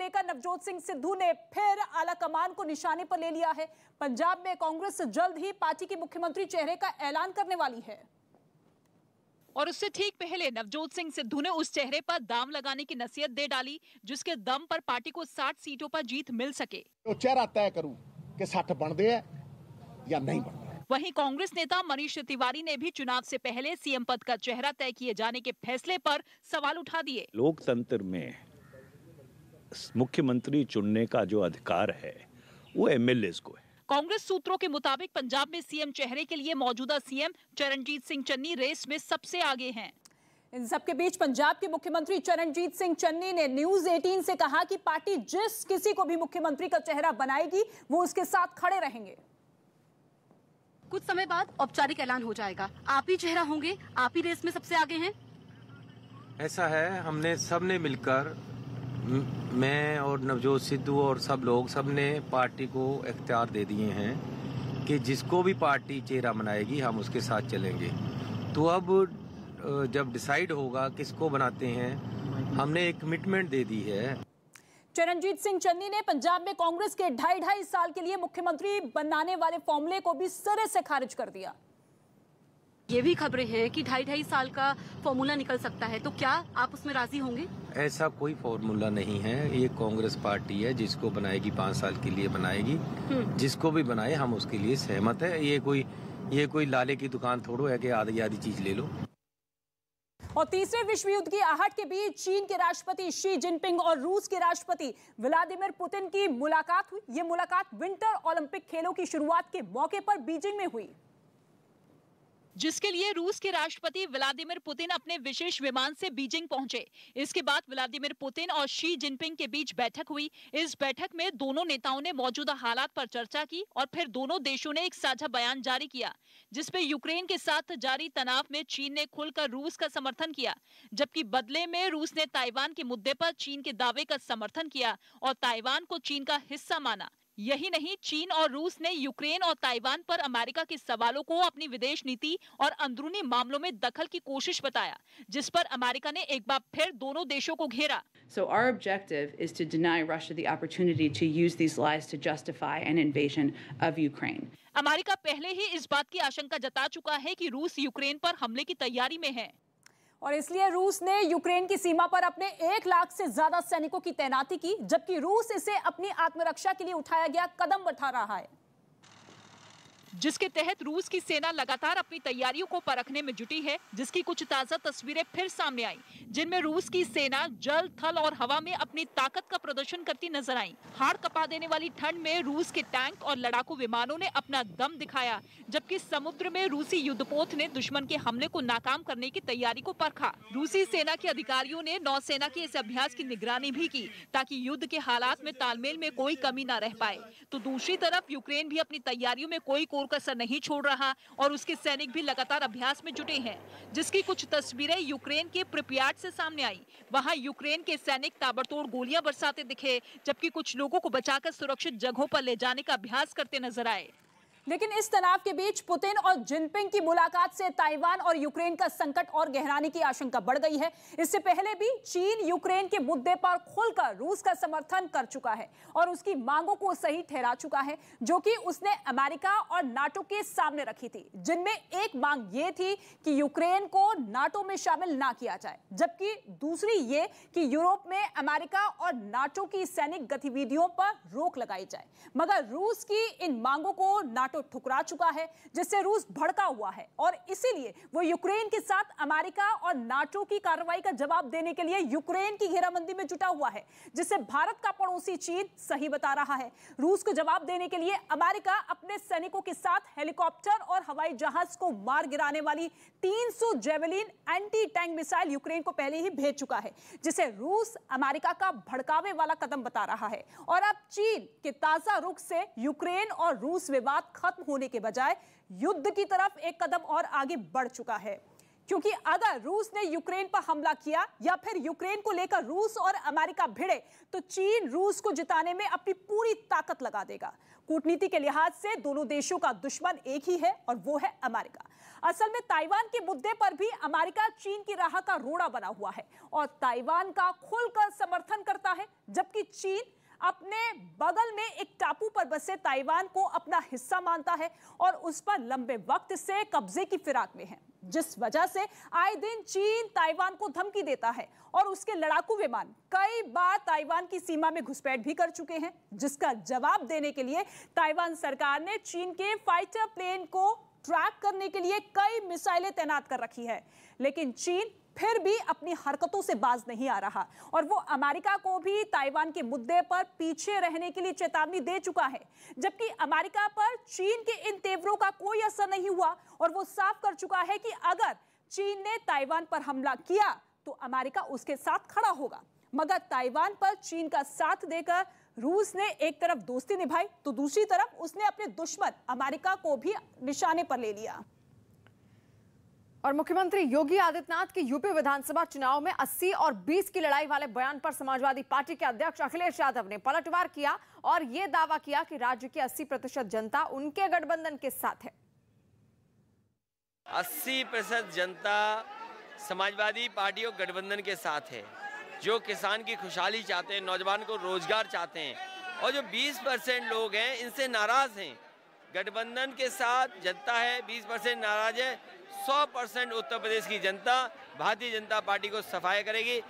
लेकर नवजोत सिंह सिद्धू ने फिर आला कमान को निशाने पर ले लिया है। पंजाब में कांग्रेस जल्द ही पार्टी के मुख्यमंत्री चेहरे का ऐलान करने वाली है और उससे ठीक पहले नवजोत सिंह सिद्धू ने उस चेहरे पर दाम लगाने की नसीहत दे डाली जिसके दम पर पार्टी को 60 सीटों पर जीत मिल सके। तो चेहरा तय करूं कि 60 बनते हैं या नहीं बनते। वहीं कांग्रेस नेता मनीष तिवारी ने भी चुनाव से पहले सीएम पद का चेहरा तय किए जाने के फैसले पर सवाल उठा दिए। लोकतंत्र में मुख्यमंत्री चुनने का जो अधिकार है वो एमएलएस को है। कांग्रेस सूत्रों के मुताबिक पंजाब में सीएम चेहरे के लिए मौजूदा सीएम चरणजीत सिंह चन्नी रेस में सबसे आगे हैं। इन सबके बीच पंजाब के मुख्यमंत्री चरणजीत सिंह चन्नी ने न्यूज 18 से कहा कि पार्टी जिस किसी को भी मुख्यमंत्री का चेहरा बनाएगी वो उसके साथ खड़े रहेंगे। कुछ समय बाद औपचारिक ऐलान हो जाएगा, आप ही चेहरा होंगे, आप ही रेस में सबसे आगे हैं। ऐसा है, हमने सबने मिलकर, मैं और नवजोत सिद्धू और सब ने पार्टी को इख्तियार दे दिए हैं कि जिसको भी पार्टी चेहरा बनाएगी हम उसके साथ चलेंगे। तो अब जब डिसाइड होगा किसको बनाते हैं, हमने एक कमिटमेंट दे दी है। चरणजीत सिंह चन्नी ने पंजाब में कांग्रेस के 2.5 साल के लिए मुख्यमंत्री बनाने वाले फॉर्मूले को भी सिरे से खारिज कर दिया। ये भी खबरें हैं कि 2.5 साल का फॉर्मूला निकल सकता है, तो क्या आप उसमें राजी होंगे? ऐसा कोई फॉर्मूला नहीं है, ये कांग्रेस पार्टी है, जिसको बनाएगी 5 साल के लिए बनाएगी, जिसको भी बनाए हम उसके लिए सहमत है। ये कोई लाले की दुकान थोड़ो है कि आधी आधी चीज ले लो। और तीसरे विश्व युद्ध की आहट के बीच चीन के राष्ट्रपति शी जिनपिंग और रूस के राष्ट्रपति व्लादिमीर पुतिन की मुलाकात हुई। ये मुलाकात विंटर ओलंपिक खेलों की शुरुआत के मौके पर बीजिंग में हुई, जिसके लिए रूस के राष्ट्रपति व्लादिमीर पुतिन अपने विशेष विमान से बीजिंग पहुंचे। इसके बाद व्लादिमीर पुतिन और शी जिनपिंग के बीच बैठक हुई। इस बैठक में दोनों नेताओं ने मौजूदा हालात पर चर्चा की और फिर दोनों देशों ने एक साझा बयान जारी किया जिसमें यूक्रेन के साथ जारी तनाव में चीन ने खुलकर रूस का समर्थन किया, जबकि बदले में रूस ने ताइवान के मुद्दे पर चीन के दावे का समर्थन किया और ताइवान को चीन का हिस्सा माना। यही नहीं, चीन और रूस ने यूक्रेन और ताइवान पर अमेरिका के सवालों को अपनी विदेश नीति और अंदरूनी मामलों में दखल की कोशिश बताया, जिस पर अमेरिका ने एक बार फिर दोनों देशों को घेरा। So our objective is to deny Russia the opportunity to use these lies to justify an invasion of Ukraine. America पहले ही इस बात की आशंका जता चुका है कि रूस यूक्रेन पर हमले की तैयारी में है और इसलिए रूस ने यूक्रेन की सीमा पर अपने 1 लाख से ज्यादा सैनिकों की तैनाती की, जबकि रूस इसे अपनी आत्मरक्षा के लिए उठाया गया कदम बता रहा है, जिसके तहत रूस की सेना लगातार अपनी तैयारियों को परखने में जुटी है। जिसकी कुछ ताजा तस्वीरें फिर सामने आई, जिनमें रूस की सेना जल, थल और हवा में अपनी ताकत का प्रदर्शन करती नजर आई। हाड़ कपा देने वाली ठंड में रूस के टैंक और लड़ाकू विमानों ने अपना दम दिखाया, जबकि समुद्र में रूसी युद्धपोत ने दुश्मन के हमले को नाकाम करने की तैयारी को परखा। रूसी सेना के अधिकारियों ने नौसेना के इस अभ्यास की निगरानी भी की ताकि युद्ध के हालात में तालमेल में कोई कमी न रह पाए। तो दूसरी तरफ यूक्रेन भी अपनी तैयारियों में कोई कोर कसर नहीं छोड़ रहा और उसके सैनिक भी लगातार अभ्यास में जुटे हैं, जिसकी कुछ तस्वीरें यूक्रेन के प्रिपियाट से सामने आई। वहां यूक्रेन के सैनिक ताबड़तोड़ गोलियां बरसाते दिखे, जबकि कुछ लोगों को बचाकर सुरक्षित जगहों पर ले जाने का अभ्यास करते नजर आए। लेकिन इस तनाव के बीच पुतिन और जिनपिंग की मुलाकात से ताइवान और यूक्रेन का संकट और गहराने की आशंका बढ़ गई है। इससे पहले भी चीन यूक्रेन के मुद्दे पर खुलकर रूस का समर्थन कर चुका है और उसकी मांगों को सही ठहरा चुका है, जो कि उसने अमेरिका और नाटो के सामने रखी थी, जिनमें एक मांग ये थी कि यूक्रेन को नाटो में शामिल ना किया जाए, जबकि दूसरी ये कि यूरोप में अमेरिका और नाटो की सैनिक गतिविधियों पर रोक लगाई जाए। मगर रूस की इन मांगों को नाटो ठुकरा चुका है, जिससे रूस भड़का हुआ है और इसीलिए वो यूक्रेन के साथ अमेरिका और नाटो की कार्रवाई का जवाब देने के लिए यूक्रेन की घेराबंदी में जुटा हुआ है, जिसे भारत का पड़ोसी चीन सही बता रहा है। रूस को जवाब देने के लिए अमेरिका अपने सैनिकों के साथ हेलीकॉप्टर और हवाई जहाज को मार गिराने वाली 300 javelin anti tank missile Ukraine को पहले ही भेज चुका है, जिसे रूस अमेरिका का भड़कावे वाला कदम बता रहा है। और अब चीन के ताजा रुख से यूक्रेन और रूस विवाद खत्म होने के बजाय युद्ध की तरफ एक कदम और आगे बढ़ चुका है। क्योंकि अगर रूस ने यूक्रेन पर हमला किया या फिर यूक्रेन को लेकर रूस और अमेरिका भिड़े तो चीन रूस को जिताने में अपनी पूरी ताकत लगा देगा। कूटनीति के लिहाज से दोनों देशों का दुश्मन एक ही है और वो है अमेरिका। असल में ताइवान के मुद्दे पर भी अमेरिका चीन की राह का रोड़ा बना हुआ है और ताइवान का खुलकर समर्थन करता है, जबकि चीन अपने बगल में एक टापू पर बसे ताइवान को अपना हिस्सा मानता है और उस पर लंबे वक्त से कब्जे की फिराक में है, जिस वजह से आए दिन चीन ताइवान को धमकी देता है और उसके लड़ाकू विमान कई बार ताइवान की सीमा में घुसपैठ भी कर चुके हैं, जिसका जवाब देने के लिए ताइवान सरकार ने चीन के फाइटर प्लेन को ट्रैक करने के लिए कई मिसाइलें तैनात कर रखी है। लेकिन चीन फिर भी अपनी हरकतों से बाज नहीं आ रहा और वो अमेरिका को भी ताइवान के मुद्दे पर पीछे रहने के लिए चेतावनी दे चुका है, जबकि अमेरिका पर चीन के इन तेवरों का कोई असर नहीं हुआ और वो साफ कर चुका है कि अगर चीन ने ताइवान पर हमला किया तो अमेरिका उसके साथ खड़ा होगा। मगर ताइवान पर चीन का साथ देकर रूस ने एक तरफ दोस्ती निभाई तो दूसरी तरफ उसने अपने दुश्मन अमेरिका को भी निशाने पर ले लिया। और मुख्यमंत्री योगी आदित्यनाथ के यूपी विधानसभा चुनाव में 80 और 20 की लड़ाई वाले बयान पर समाजवादी पार्टी के अध्यक्ष अखिलेश यादव ने पलटवार किया और यह दावा किया कि राज्य की 80% जनता उनके गठबंधन के साथ है। 80% जनता समाजवादी पार्टी और गठबंधन के साथ है, जो किसान की खुशहाली चाहते हैं, नौजवान को रोजगार चाहते हैं, और जो 20% लोग हैं इनसे नाराज हैं। गठबंधन के साथ जनता है, 20% नाराज है। 100% उत्तर प्रदेश की जनता भारतीय जनता पार्टी को सफाया करेगी।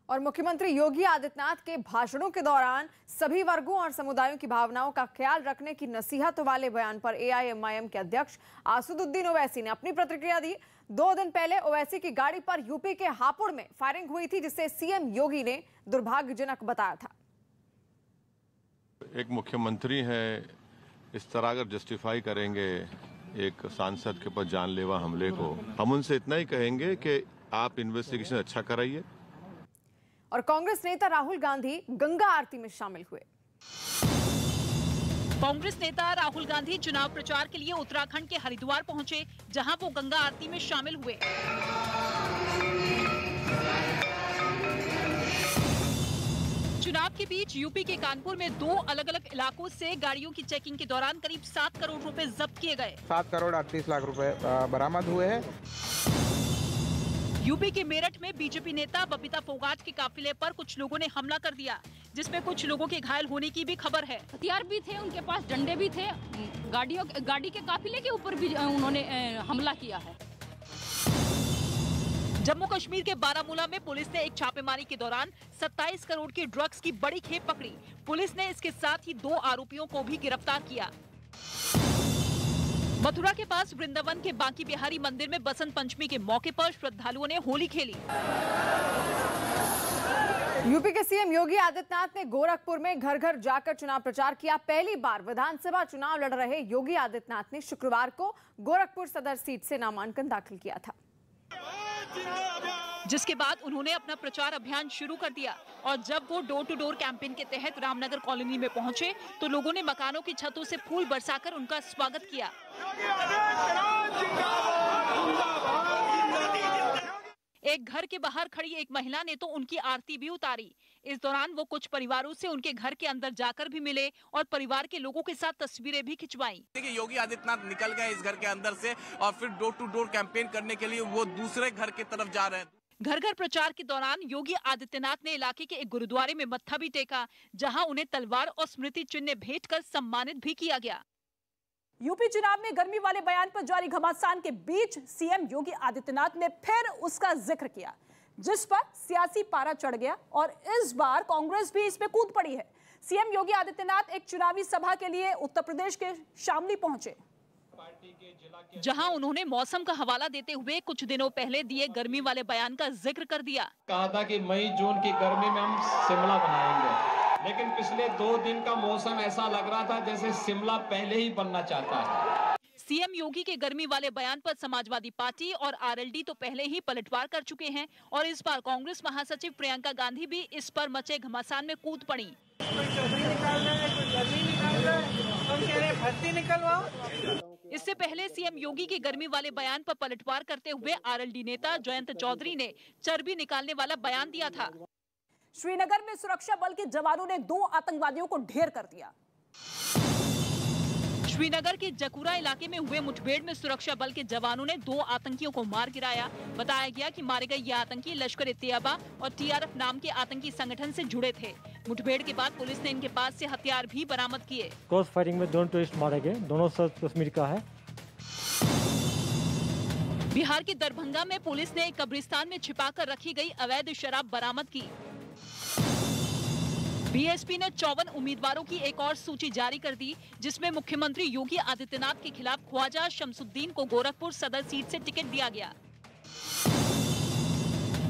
और मुख्यमंत्री योगी आदित्यनाथ के भाषणों के दौरान सभी वर्गों और समुदायों की भावनाओं का ख्याल रखने की नसीहत वाले बयान पर एआईएमआईएम के अध्यक्ष आसदुद्दीन ओवैसी ने अपनी प्रतिक्रिया दी। 2 दिन पहले ओवैसी की गाड़ी पर यूपी के हापुड़ में फायरिंग हुई थी, जिसे सीएम योगी ने दुर्भाग्यजनक बताया था। एक मुख्यमंत्री है, इस तरह अगर जस्टिफाई करेंगे एक सांसद के ऊपर जानलेवा हमले को, हम उनसे इतना ही कहेंगे कि आप इन्वेस्टिगेशन अच्छा कराइए। और कांग्रेस नेता राहुल गांधी गंगा आरती में शामिल हुए। कांग्रेस नेता राहुल गांधी चुनाव प्रचार के लिए उत्तराखंड के हरिद्वार पहुंचे, जहां वो गंगा आरती में शामिल हुए। चुनाव के बीच यूपी के कानपुर में 2 अलग-अलग इलाकों से गाड़ियों की चेकिंग के दौरान करीब 7 करोड़ रुपए जब्त किए गए। 7 करोड़ 38 लाख रुपए बरामद हुए हैं। यूपी के मेरठ में बीजेपी नेता बबीता फोगाट के काफिले पर कुछ लोगों ने हमला कर दिया, जिसमें कुछ लोगों के घायल होने की भी खबर है। हथियार भी थे, उनके पास डंडे भी थे, गाड़ी के काफिले के ऊपर भी उन्होंने हमला किया है। जम्मू कश्मीर के बारामूला में पुलिस ने एक छापेमारी के दौरान 27 करोड़ की ड्रग्स की बड़ी खेप पकड़ी। पुलिस ने इसके साथ ही 2 आरोपियों को भी गिरफ्तार किया। मथुरा के पास वृंदावन के बांकी बिहारी मंदिर में बसंत पंचमी के मौके पर श्रद्धालुओं ने होली खेली। यूपी के सीएम योगी आदित्यनाथ ने गोरखपुर में घर घर जाकर चुनाव प्रचार किया। पहली बार विधानसभा चुनाव लड़ रहे योगी आदित्यनाथ ने शुक्रवार को गोरखपुर सदर सीट से नामांकन दाखिल किया था, जिसके बाद उन्होंने अपना प्रचार अभियान शुरू कर दिया। और जब वो डोर टू डोर कैंपेन के तहत रामनगर कॉलोनी में पहुंचे तो लोगों ने मकानों की छतों से फूल बरसाकर उनका स्वागत किया। एक घर के बाहर खड़ी एक महिला ने तो उनकी आरती भी उतारी। इस दौरान वो कुछ परिवारों से उनके घर के अंदर जाकर भी मिले और परिवार के लोगों के साथ तस्वीरें भी खिंचवाई। देखिए, योगी आदित्यनाथ निकल गए इस घर के अंदर से और फिर डोर टू डोर कैंपेन करने के लिए वो दूसरे घर की तरफ जा रहे हैं। घर घर प्रचार के दौरान योगी आदित्यनाथ ने इलाके के एक गुरुद्वारे में मत्था भी टेका, जहां उन्हें तलवार और स्मृति चिन्ह भेंट कर सम्मानित भी किया गया। यूपी चुनाव में गर्मी वाले बयान पर जारी घमासान के बीच सीएम योगी आदित्यनाथ ने फिर उसका जिक्र किया, जिस पर सियासी पारा चढ़ गया और इस बार कांग्रेस भी इसमें कूद पड़ी है। सीएम योगी आदित्यनाथ एक चुनावी सभा के लिए उत्तर प्रदेश के शामली पहुंचे, जहां उन्होंने मौसम का हवाला देते हुए कुछ दिनों पहले दिए गर्मी वाले बयान का जिक्र कर दिया। कहा था कि मई जून की गर्मी में हम शिमला बनाएंगे, लेकिन पिछले 2 दिन का मौसम ऐसा लग रहा था जैसे शिमला पहले ही बनना चाहता है। सीएम योगी के गर्मी वाले बयान पर समाजवादी पार्टी और आरएलडी तो पहले ही पलटवार कर चुके हैं और इस बार कांग्रेस महासचिव प्रियंका गांधी भी इस पर मचे घमासान में कूद पड़ी। इससे पहले सीएम योगी के गर्मी वाले बयान पर पलटवार करते हुए आरएलडी नेता जयंत चौधरी ने चर्बी निकालने वाला बयान दिया था। श्रीनगर में सुरक्षा बल के जवानों ने 2 आतंकवादियों को ढेर कर दिया। श्रीनगर के जकुरा इलाके में हुए मुठभेड़ में सुरक्षा बल के जवानों ने 2 आतंकियों को मार गिराया। बताया गया कि मारे गए ये आतंकी लश्कर-ए-तैयबा और टीआरएफ नाम के आतंकी संगठन से जुड़े थे। मुठभेड़ के बाद पुलिस ने इनके पास से हथियार भी बरामद किए। क्रॉस फायरिंग में 2 टेररिस्ट मारे गए, दोनों सब कश्मीर का है। बिहार के दरभंगा में पुलिस ने एक कब्रिस्तान में छिपाकर रखी गई अवैध शराब बरामद की। बीएसपी ने 54 उम्मीदवारों की एक और सूची जारी कर दी, जिसमें मुख्यमंत्री योगी आदित्यनाथ के खिलाफ ख्वाजा शमसुद्दीन को गोरखपुर सदर सीट से टिकट दिया गया।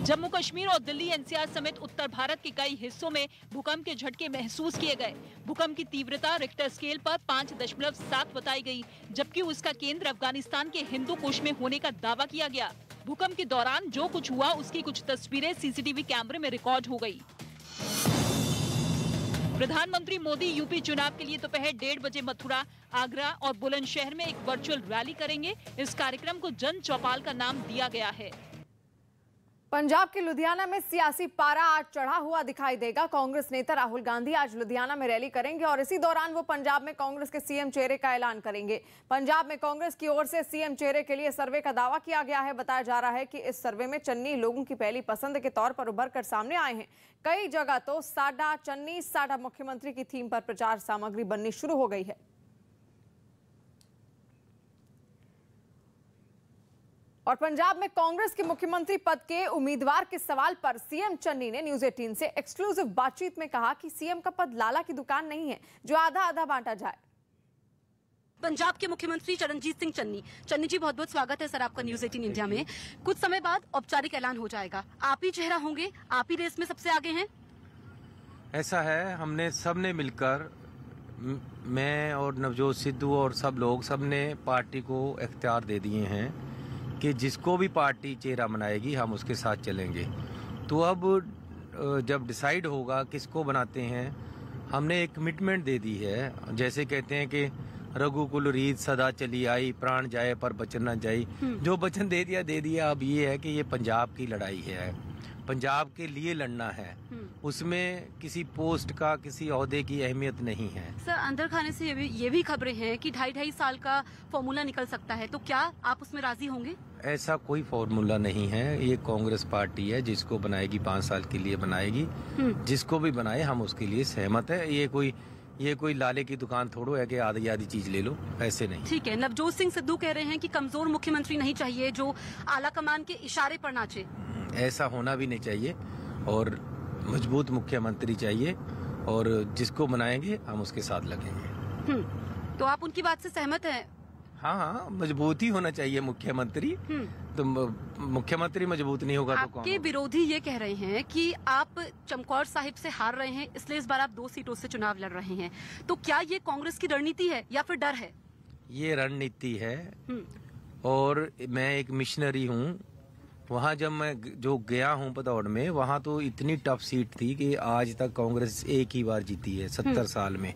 जम्मू कश्मीर और दिल्ली एनसीआर समेत उत्तर भारत के कई हिस्सों में भूकंप के झटके महसूस किए गए। भूकंप की तीव्रता रिक्टर स्केल पर 5.7 बताई गई, जबकि उसका केंद्र अफगानिस्तान के हिंदू कुश में होने का दावा किया गया। भूकंप के दौरान जो कुछ हुआ उसकी कुछ तस्वीरें सीसीटीवी कैमरे में रिकॉर्ड हो गई। प्रधानमंत्री मोदी यूपी चुनाव के लिए दोपहर 1:30 बजे मथुरा, आगरा और बुलंदशहर में एक वर्चुअल रैली करेंगे। इस कार्यक्रम को जन चौपाल का नाम दिया गया है। पंजाब के लुधियाना में सियासी पारा आज चढ़ा हुआ दिखाई देगा। कांग्रेस नेता राहुल गांधी आज लुधियाना में रैली करेंगे और इसी दौरान वो पंजाब में कांग्रेस के सीएम चेहरे का ऐलान करेंगे। पंजाब में कांग्रेस की ओर से सीएम चेहरे के लिए सर्वे का दावा किया गया है। बताया जा रहा है कि इस सर्वे में चन्नी लोगों की पहली पसंद के तौर पर उभर कर सामने आए हैं। कई जगह तो साडा चन्नी साडा मुख्यमंत्री की थीम पर प्रचार सामग्री बननी शुरू हो गई है। और पंजाब में कांग्रेस के मुख्यमंत्री पद के उम्मीदवार के सवाल पर सीएम चन्नी ने न्यूज 18 से एक्सक्लूसिव बातचीत में कहा कि सीएम का पद लाला की दुकान नहीं है जो आधा आधा बांटा जाए। पंजाब के मुख्यमंत्री चरणजीत सिंह चन्नी जी, बहुत बहुत स्वागत है सर आपका न्यूज 18 इंडिया में। कुछ समय बाद औपचारिक ऐलान हो जाएगा, आप ही चेहरा होंगे, आप ही रेस में सबसे आगे हैं। ऐसा है, हमने सबने मिलकर, मैं और नवजोत सिद्धू और सब ने पार्टी को इख्तियार दे दिए हैं कि जिसको भी पार्टी चेहरा बनाएगी हम उसके साथ चलेंगे। तो अब जब डिसाइड होगा किसको बनाते हैं, हमने एक कमिटमेंट दे दी है। जैसे कहते हैं कि रघुकुल रीत सदा चली आई, प्राण जाए पर बचन न जाई। जो वचन दे दिया। अब ये है कि ये पंजाब की लड़ाई है, पंजाब के लिए लड़ना है। उसमें किसी पोस्ट का, किसी ओहदे की अहमियत नहीं है। सर, अंदर खाने से ये भी खबरें हैं कि 2.5 साल का फॉर्मूला निकल सकता है, तो क्या आप उसमें राजी होंगे? ऐसा कोई फॉर्मूला नहीं है। ये कांग्रेस पार्टी है, जिसको बनाएगी 5 साल के लिए बनाएगी। जिसको भी बनाए हम उसके लिए सहमत है। ये कोई लाले की दुकान थोड़ो है कि आधी चीज ले लो, ऐसे नहीं। ठीक है, नवजोत सिंह सिद्धू कह रहे हैं कि कमजोर मुख्यमंत्री नहीं चाहिए जो आला कमान के इशारे पर नाचे। ऐसा होना भी नहीं चाहिए और मजबूत मुख्यमंत्री चाहिए, और जिसको बनाएंगे हम उसके साथ लगेंगे। तो आप उनकी बात से सहमत हैं? हाँ, मजबूत ही होना चाहिए मुख्यमंत्री। तो मुख्यमंत्री मजबूत नहीं होगा तो कौन? आपके विरोधी ये कह रहे हैं कि आप चमकौर साहिब से हार रहे हैं, इसलिए इस बार आप 2 सीटों से चुनाव लड़ रहे हैं। तो क्या ये कांग्रेस की रणनीति है या फिर डर है? ये रणनीति है, और मैं एक मिशनरी हूँ। वहाँ जब मैं जो गया हूँ भदौड़ में, वहाँ तो इतनी टफ सीट थी कि आज तक कांग्रेस एक ही बार जीती है 70 साल में।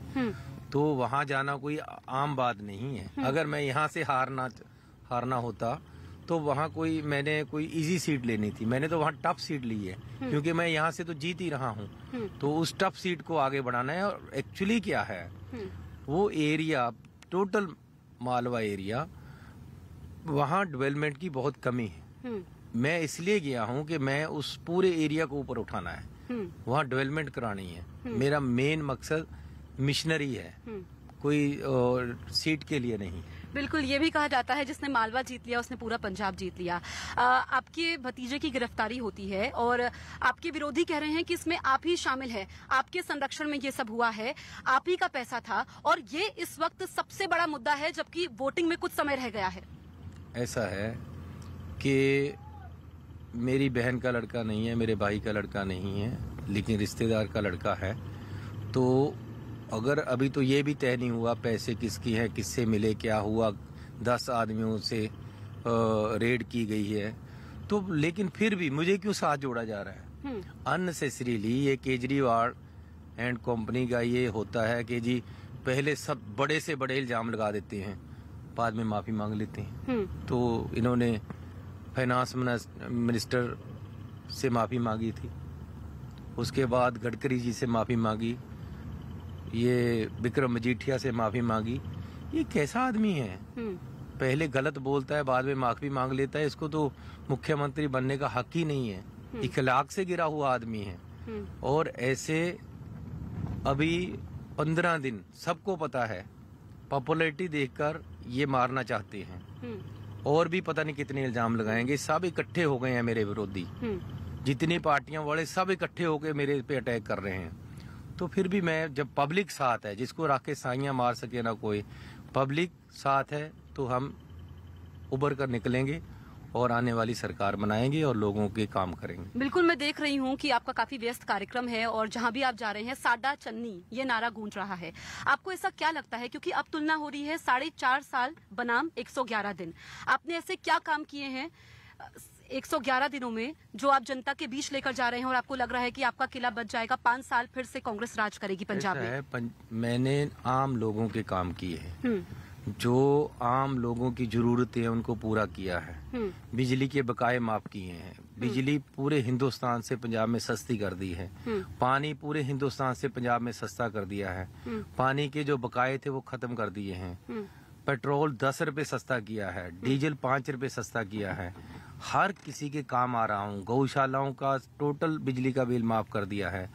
तो वहाँ जाना कोई आम बात नहीं है। अगर मैं यहाँ से हारना होता तो वहाँ मैंने कोई इजी सीट लेनी थी। मैंने तो वहाँ टफ सीट ली है, क्योंकि मैं यहाँ से तो जीत ही रहा हूँ। तो उस टफ सीट को आगे बढ़ाना है। और एक्चुअली क्या है, वो एरिया, टोटल मालवा एरिया, वहाँ डेवलपमेंट की बहुत कमी है। मैं इसलिए गया हूँ कि मैं उस पूरे एरिया को ऊपर उठाना है, वहाँ डेवलपमेंट करानी है। मेरा मेन मकसद मिशनरी है, कोई सीट के लिए नहीं। बिल्कुल, ये भी कहा जाता है जिसने मालवा जीत लिया उसने पूरा पंजाब जीत लिया। आपके भतीजे की गिरफ्तारी होती है और आपके विरोधी कह रहे हैं कि इसमें आप ही शामिल है, आपके संरक्षण में ये सब हुआ है, आप ही का पैसा था, और ये इस वक्त सबसे बड़ा मुद्दा है, जबकि वोटिंग में कुछ समय रह गया है। ऐसा है कि मेरी बहन का लड़का नहीं है, मेरे भाई का लड़का नहीं है, लेकिन रिश्तेदार का लड़का है। तो अगर अभी तो ये भी तय नहीं हुआ पैसे किसकी है, किससे मिले, क्या हुआ, 10 आदमियों से रेड की गई है, तो लेकिन फिर भी मुझे क्यों साथ जोड़ा जा रहा है? अननेसेसरीली ये केजरीवाल एंड कंपनी का ये होता है कि जी पहले सब बड़े से बड़े इल्जाम लगा देते हैं। बाद में माफ़ी मांग लेते हैं। तो इन्होंने फाइनेंस मिनिस्टर से माफ़ी मांगी थी, उसके बाद गडकरी जी से माफ़ी मांगी, ये विक्रम मजीठिया से माफ़ी मांगी। ये कैसा आदमी है? पहले गलत बोलता है, बाद में माफ़ी मांग लेता है। इसको तो मुख्यमंत्री बनने का हक ही नहीं है। इखलाक से गिरा हुआ आदमी है। और ऐसे अभी 15 दिन सबको पता है, पॉपुलैरिटी देखकर ये मारना चाहते हैं। और भी पता नहीं कितने इल्जाम लगाएंगे। सब इकट्ठे हो गए हैं मेरे विरोधी, जितनी पार्टियां वाले सब इकट्ठे होकर मेरे पे अटैक कर रहे हैं। तो फिर भी मैं, जब पब्लिक साथ है, जिसको रख के साइयां मार सके ना कोई, पब्लिक साथ है तो हम उभर कर निकलेंगे और आने वाली सरकार बनाएंगे और लोगों के काम करेंगे। बिल्कुल, मैं देख रही हूँ कि आपका काफी व्यस्त कार्यक्रम है और जहाँ भी आप जा रहे हैं साडा चन्नी ये नारा गूंज रहा है। आपको ऐसा क्या लगता है, क्योंकि अब तुलना हो रही है 4.5 साल बनाम 111 दिन, आपने ऐसे क्या काम किए हैं 111 दिनों में जो आप जनता के बीच लेकर जा रहे हैं और आपको लग रहा है कि आपका किला बच जाएगा, 5 साल फिर से कांग्रेस राज करेगी पंजाब में? मैंने आम लोगों के काम किए हैं, जो आम लोगों की जरूरतें हैं उनको पूरा किया है। बिजली के बकाये माफ किए हैं, बिजली पूरे हिंदुस्तान से पंजाब में सस्ती कर दी है, पानी पूरे हिंदुस्तान से पंजाब में सस्ता कर दिया है, पानी के जो बकाये थे वो खत्म कर दिए हैं, पेट्रोल 10 रुपए सस्ता किया है, डीजल 5 रुपए सस्ता किया है, हर किसी के काम आ रहा हूँ। गौशालाओं का टोटल बिजली का बिल माफ कर दिया है,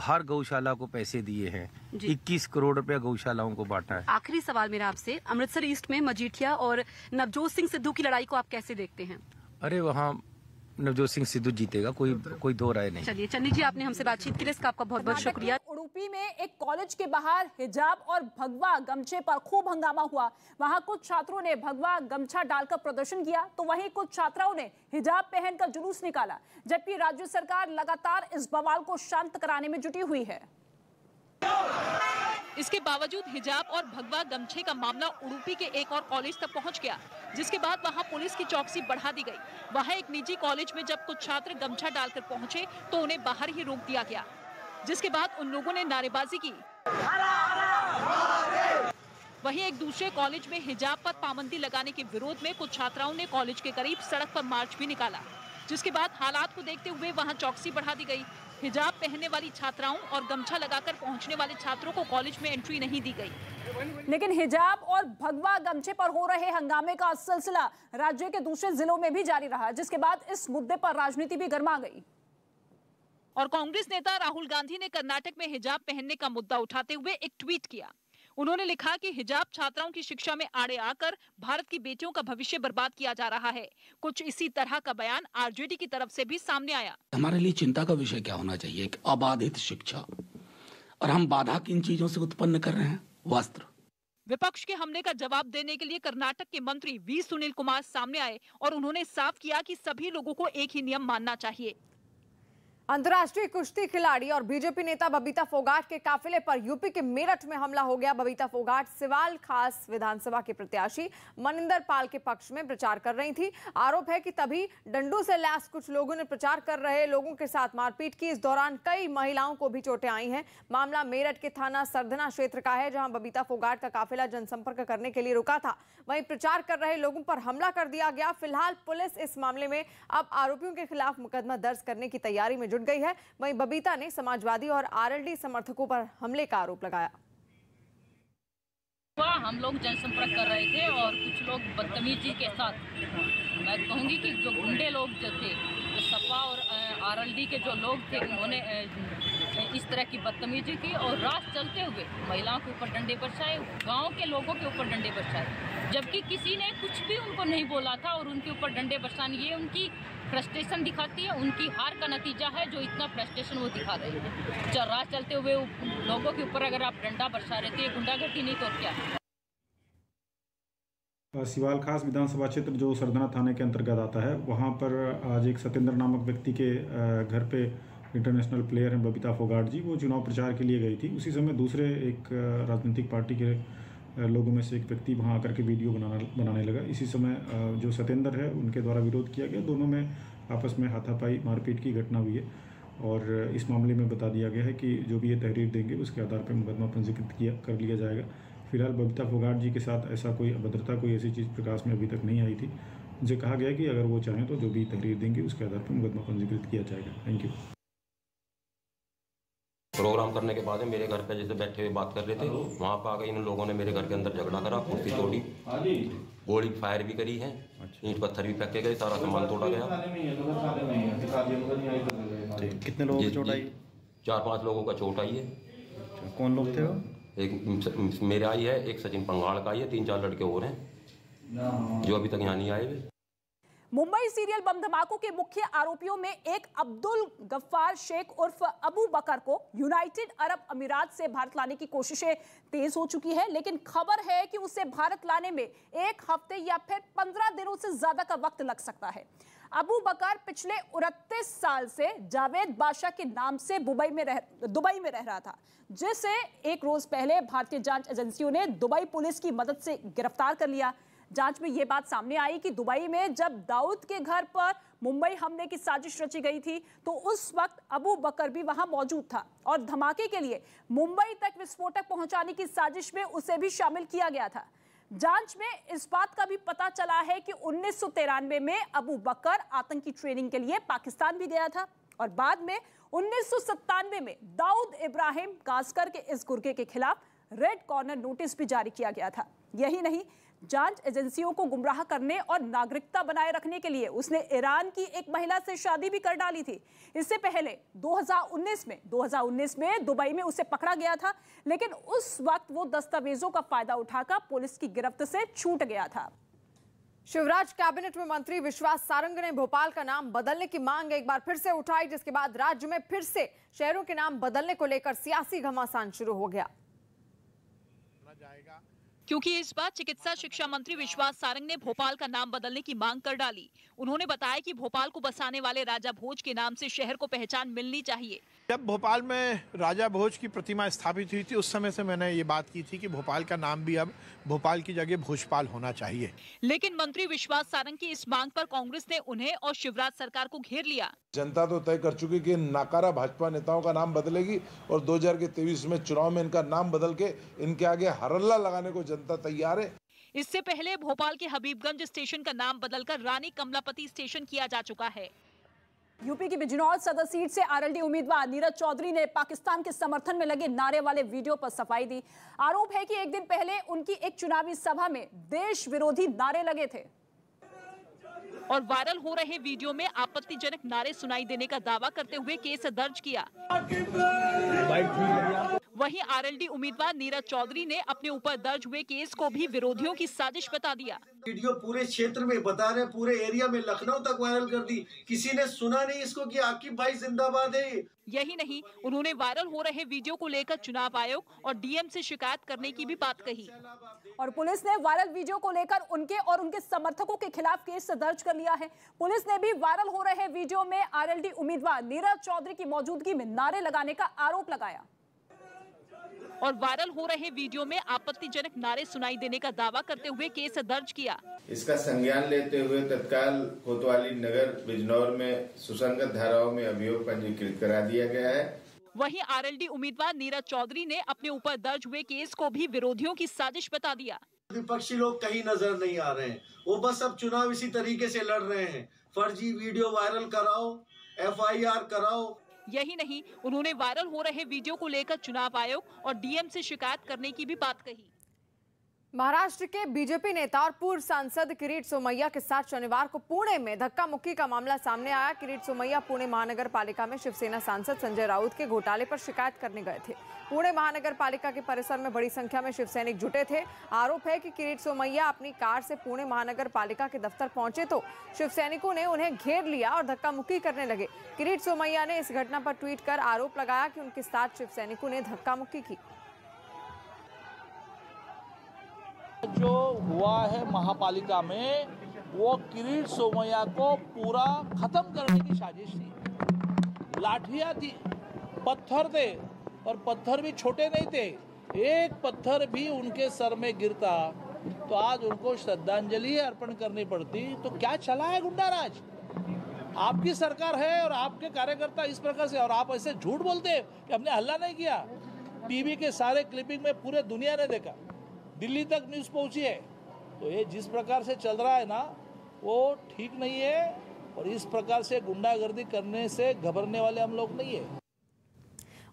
हर गौशाला को पैसे दिए हैं, 21 करोड़ रुपया गौशालाओं को बांटा है। आखिरी सवाल मेरा आपसे, अमृतसर ईस्ट में मजीठिया और नवजोत सिंह सिद्धू की लड़ाई को आप कैसे देखते हैं? अरे वहाँ नवजोत सिंह सिद्धू जीतेगा, कोई दो राय नहीं। चलिए चन्नी जी, आपने हमसे बातचीत की, इसका आपका बहुत बहुत शुक्रिया। उडुपी में एक कॉलेज के बाहर हिजाब और भगवा गमछे पर खूब हंगामा हुआ। वहां कुछ छात्रों ने भगवा गमछा डालकर प्रदर्शन किया तो वहीं कुछ छात्राओं ने हिजाब पहनकर जुलूस निकाला, जबकि राज्य सरकार लगातार इस बवाल को शांत कराने में जुटी हुई है। इसके बावजूद हिजाब और भगवा गमछे का मामला उडुपी के एक और कॉलेज तक पहुंच गया, जिसके बाद वहां पुलिस की चौकसी बढ़ा दी गई। वहां एक निजी कॉलेज में जब कुछ छात्र गमछा डालकर पहुंचे तो उन्हें बाहर ही रोक दिया गया, जिसके बाद उन लोगों ने नारेबाजी की। वहीं एक दूसरे कॉलेज में हिजाब पर पाबंदी लगाने के विरोध में कुछ छात्राओं ने कॉलेज के करीब सड़क पर मार्च भी निकाला, जिसके बाद हालात को देखते हुए वहां चौकसी बढ़ा दी गई। हिजाब पहनने वाली छात्राओं और गमछा लगाकर पहुंचने वाले छात्रों को कॉलेज में एंट्री नहीं दी गई। लेकिन हिजाब और भगवा गमछे पर हो रहे हंगामे का सिलसिला राज्य के दूसरे जिलों में भी जारी रहा, जिसके बाद इस मुद्दे पर राजनीति भी गर्मा गई। और कांग्रेस नेता राहुल गांधी ने कर्नाटक में हिजाब पहनने का मुद्दा उठाते हुए एक ट्वीट किया। उन्होंने लिखा कि हिजाब छात्राओं की शिक्षा में आड़े आकर भारत की बेटियों का भविष्य बर्बाद किया जा रहा है। कुछ इसी तरह का बयान आरजेडी की तरफ से भी सामने आया। हमारे लिए चिंता का विषय क्या होना चाहिए? एक अबाधित शिक्षा, और हम बाधा किन चीजों से उत्पन्न कर रहे हैं? वस्त्र। विपक्ष के हमले का जवाब देने के लिए कर्नाटक के मंत्री वी सुनील कुमार सामने आए और उन्होंने साफ किया कि सभी लोगों को एक ही नियम मानना चाहिए। अंतर्राष्ट्रीय कुश्ती खिलाड़ी और बीजेपी नेता बबीता फोगाट के काफिले पर यूपी के मेरठ में हमला हो गया। बबीता फोगाट सिवाल खास विधानसभा के प्रत्याशी मनिंदर पाल के पक्ष में प्रचार कर रही थी। आरोप है कि तभी डंडों से लैस कुछ लोगों ने प्रचार कर रहे लोगों के साथ मारपीट की। इस दौरान कई महिलाओं को भी चोटें आई हैं। मामला मेरठ के थाना सरधना क्षेत्र का है, जहां बबीता फोगाट का काफिला जनसंपर्क करने के लिए रुका था। वहीं प्रचार कर रहे लोगों पर हमला कर दिया गया। फिलहाल पुलिस इस मामले में अब आरोपियों के खिलाफ मुकदमा दर्ज करने की तैयारी में जुट गई है। वहीं बबीता ने समाजवादी और आरएलडी समर्थकों पर हमले का आरोप लगाया। हम लोग जनसंपर्क कर रहे थे और कुछ लोग बदतमीजी के साथ, मैं कहूंगी कि जो गुंडे लोग जो थे, जो सपा और आरएलडी के जो लोग थे, उन्होंने इस तरह की बदतमीजी की और रात चलते हुए महिलाओं के ऊपर डंडे बरसाए, गांव के लोगों के ऊपर डंडे बरसाए, जबकि किसी ने कुछ भी उनको नहीं बोला था और उनके ऊपर डंडे बरसाने, ये उनकी फ्रस्ट्रेशन दिखाती है, उनकी हार का नतीजा है जो इतना फ्रस्ट्रेशन वो दिखा रहे हैं। रात चलते हुए लोगों के ऊपर अगर आप डंडा बरसा रहे थे, ये गुंडागर्दी नहीं तो क्या है? सिवाल खास विधानसभा क्षेत्र जो सरधना थाने के अंतर्गत आता है, वहाँ पर आज एक सत्येंद्र नामक व्यक्ति के घर पे इंटरनेशनल प्लेयर हैं बबीता फोगाट जी, वो चुनाव प्रचार के लिए गई थी। उसी समय दूसरे एक राजनीतिक पार्टी के लोगों में से एक व्यक्ति वहां आकर के वीडियो बनाने लगा। इसी समय जो सत्येंद्र है उनके द्वारा विरोध किया गया। दोनों में आपस में हाथापाई मारपीट की घटना हुई है और इस मामले में बता दिया गया है कि जो भी ये तहरीर देंगे उसके आधार पर मुकदमा पंजीकृत कर लिया जाएगा। फिलहाल बबीता फोगाट जी के साथ ऐसा कोई अभद्रता, कोई ऐसी चीज़ प्रकाश में अभी तक नहीं आई थी। उनसे कहा गया कि अगर वो चाहें तो जो भी तहरीर देंगे उसके आधार पर मुकदमा पंजीकृत किया जाएगा। Thank you. प्रोग्राम करने के बाद मेरे घर पे जैसे बैठे हुए बात कर रहे थे, वहाँ पर आकर इन लोगों ने मेरे घर के अंदर झगड़ा करा, कुर्सी तोड़ी, गोली फायर भी करी है, ईंट पत्थर भी फेंके गए, सारा सामान तोड़ा गया। कितने लोगों को चोट आई? 4-5 लोगों का चोट आई है। कौन लोग थे वो? एक मेरे आई है, एक सचिन पंगाड़ का आई है, 3-4 लड़के और हैं जो अभी तक यहाँ नहीं आए हुए। मुंबई सीरियल बम धमाकों के मुख्य आरोपियों में एक अब्दुल गफ्फार शेख उर्फ अबू बकर को यूनाइटेड अरब अमीरात से भारत लाने की कोशिशें तेज हो चुकी है, लेकिन खबर है कि उसे भारत लाने में 1 हफ्ते या फिर 15 दिनों से ज्यादा का वक्त लग सकता है। अबू बकर पिछले 29 साल से जावेद बादशाह के नाम से दुबई में रह रहा था, जिसे एक रोज पहले भारतीय जांच एजेंसियों ने दुबई पुलिस की मदद से गिरफ्तार कर लिया। जांच में यह बात सामने आई कि दुबई में जब दाऊद के घर पर मुंबई हमले की साजिश रची गई थी तो उस वक्त अबू बकर भी वहां मौजूद था और धमाके के लिए मुंबई तक विस्फोटक पहुंचाने की साजिश में उसे भी शामिल किया गया था। जांच में इस बात का भी पता चला है कि 1993 में अबू बकर आतंकी ट्रेनिंग के लिए पाकिस्तान भी गया था और बाद में 1997 में दाऊद इब्राहिम कास्कर के इस गुर्गे के खिलाफ रेड कॉर्नर नोटिस भी जारी किया गया था। यही नहीं, जांच एजेंसियों को गुमराह करने और नागरिकता बनाए रखने के लिए उसने ईरान की एक महिला से शादी भी कर डाली थी। इससे पहले 2019 में दुबई में उसे पकड़ा गया था, लेकिन उस वक्त वो दस्तावेजों का फायदा उठाकर पुलिस की गिरफ्त से छूट गया था। शिवराज कैबिनेट में मंत्री विश्वास सारंग ने भोपाल का नाम बदलने की मांग एक बार फिर से उठाई, जिसके बाद राज्य में फिर से शहरों के नाम बदलने को लेकर सियासी घमासान शुरू हो गया। क्योंकि इस बार चिकित्सा शिक्षा मंत्री विश्वास सारंग ने भोपाल का नाम बदलने की मांग कर डाली। उन्होंने बताया कि भोपाल को बसाने वाले राजा भोज के नाम से शहर को पहचान मिलनी चाहिए। जब भोपाल में राजा भोज की प्रतिमा स्थापित हुई थी उस समय से मैंने ये बात की थी कि भोपाल का नाम भी अब भोपाल की जगह भोजपाल होना चाहिए। लेकिन मंत्री विश्वास सारंग की इस मांग पर कांग्रेस ने उन्हें और शिवराज सरकार को घेर लिया। जनता तो तय कर चुकी कि नाकारा भाजपा नेताओं का नाम बदलेगी और 2023 में चुनाव में इनका नाम बदल के इनके आगे हरल्ला लगाने को जनता तैयार है। इससे पहले भोपाल के हबीबगंज स्टेशन का नाम बदलकर रानी कमलापति स्टेशन किया जा चुका है। यूपी की बिजनौर सदर सीट से आरएलडी उम्मीदवार नीरज चौधरी ने पाकिस्तान के समर्थन में लगे नारे वाले वीडियो पर सफाई दी। आरोप है कि एक दिन पहले उनकी एक चुनावी सभा में देश विरोधी नारे लगे थे और वायरल हो रहे वीडियो में आपत्तिजनक नारे सुनाई देने का दावा करते हुए केस दर्ज किया। वहीं आरएलडी उम्मीदवार नीरज चौधरी ने अपने ऊपर दर्ज हुए केस को भी विरोधियों की साजिश बता दिया। वीडियो पूरे क्षेत्र में बता रहे, पूरे एरिया में, लखनऊ तक वायरल कर दी। किसी ने सुना नहीं इसको कि आकिब भाई जिंदाबाद है। यही नहीं, उन्होंने वायरल हो रहे वीडियो को लेकर चुनाव आयोग और डीएम से शिकायत करने की भी बात कही। और पुलिस ने वायरल वीडियो को लेकर उनके और उनके समर्थकों के खिलाफ केस दर्ज कर लिया है। पुलिस ने भी वायरल हो रहे वीडियो में आरएलडी उम्मीदवार नीरज चौधरी की मौजूदगी में नारे लगाने का आरोप लगाया और वायरल हो रहे वीडियो में आपत्तिजनक नारे सुनाई देने का दावा करते हुए केस दर्ज किया। इसका संज्ञान लेते हुए तत्काल कोतवाली नगर बिजनौर में सुसंगत धाराओं में अभियोग पंजीकृत करा दिया गया है। वहीं आरएलडी उम्मीदवार नीरज चौधरी ने अपने ऊपर दर्ज हुए केस को भी विरोधियों की साजिश बता दिया। विपक्षी लोग कहीं नजर नहीं आ रहे हैं, वो बस अब चुनाव इसी तरीके से लड़ रहे हैं। फर्जी वीडियो वायरल कराओ, FIR कराओ। यही नहीं, उन्होंने वायरल हो रहे वीडियो को लेकर चुनाव आयोग और डीएम से शिकायत करने की भी बात कही। महाराष्ट्र के बीजेपी नेता और पूर्व सांसद किरीट सोमैया के साथ शनिवार को पुणे में धक्का मुक्की का मामला सामने आया। किरीट सोमैया पुणे महानगर पालिका में शिवसेना सांसद संजय राउत के घोटाले पर शिकायत करने गए थे। पुणे महानगर पालिका के परिसर में बड़ी संख्या में शिवसैनिक जुटे थे। आरोप है कि किरीट सोमैया अपनी कार से पुणे महानगर पालिका के दफ्तर पहुंचे तो शिवसैनिकों ने उन्हें घेर लिया और धक्का मुक्की करने लगे। किरीट सोमैया ने इस घटना पर ट्वीट कर आरोप लगाया कि उनके साथ शिवसैनिकों ने धक्का मुक्की की। जो हुआ है महापालिका में वो किरीट सोमैया को पूरा खत्म करने की साजिश थी। लाठियां थी, पत्थर थे और पत्थर भी छोटे नहीं थे। एक पत्थर भी उनके सर में गिरता तो आज उनको श्रद्धांजलि अर्पण करनी पड़ती। तो क्या चला है गुंडाराज? आपकी सरकार है और आपके कार्यकर्ता इस प्रकार से, और आप ऐसे झूठ बोलते हैं कि हमने हल्ला नहीं किया। टीवी के सारे क्लिपिंग में पूरे दुनिया ने देखा। दिल्ली तक न्यूज़ पहुंची है। तो ये जिस प्रकार से चल रहा है ना, वो ठीक नहीं है और इस प्रकार से गुंडागर्दी करने से घबराने वाले हम लोग नहीं है।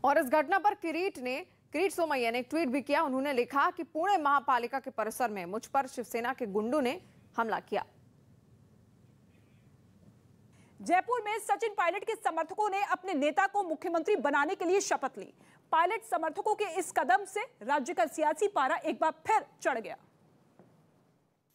और इस घटना पर किरीट सोमैया ने एक ट्वीट भी किया। उन्होंने लिखा कि पुणे महापालिका के परिसर में मुझ पर शिवसेना के गुंडों ने हमला किया। जयपुर में सचिन पायलट के समर्थकों ने अपने नेता को मुख्यमंत्री बनाने के लिए शपथ ली। पायलट समर्थकों के इस कदम से राज्य का सियासी पारा एक बार फिर चढ़ गया,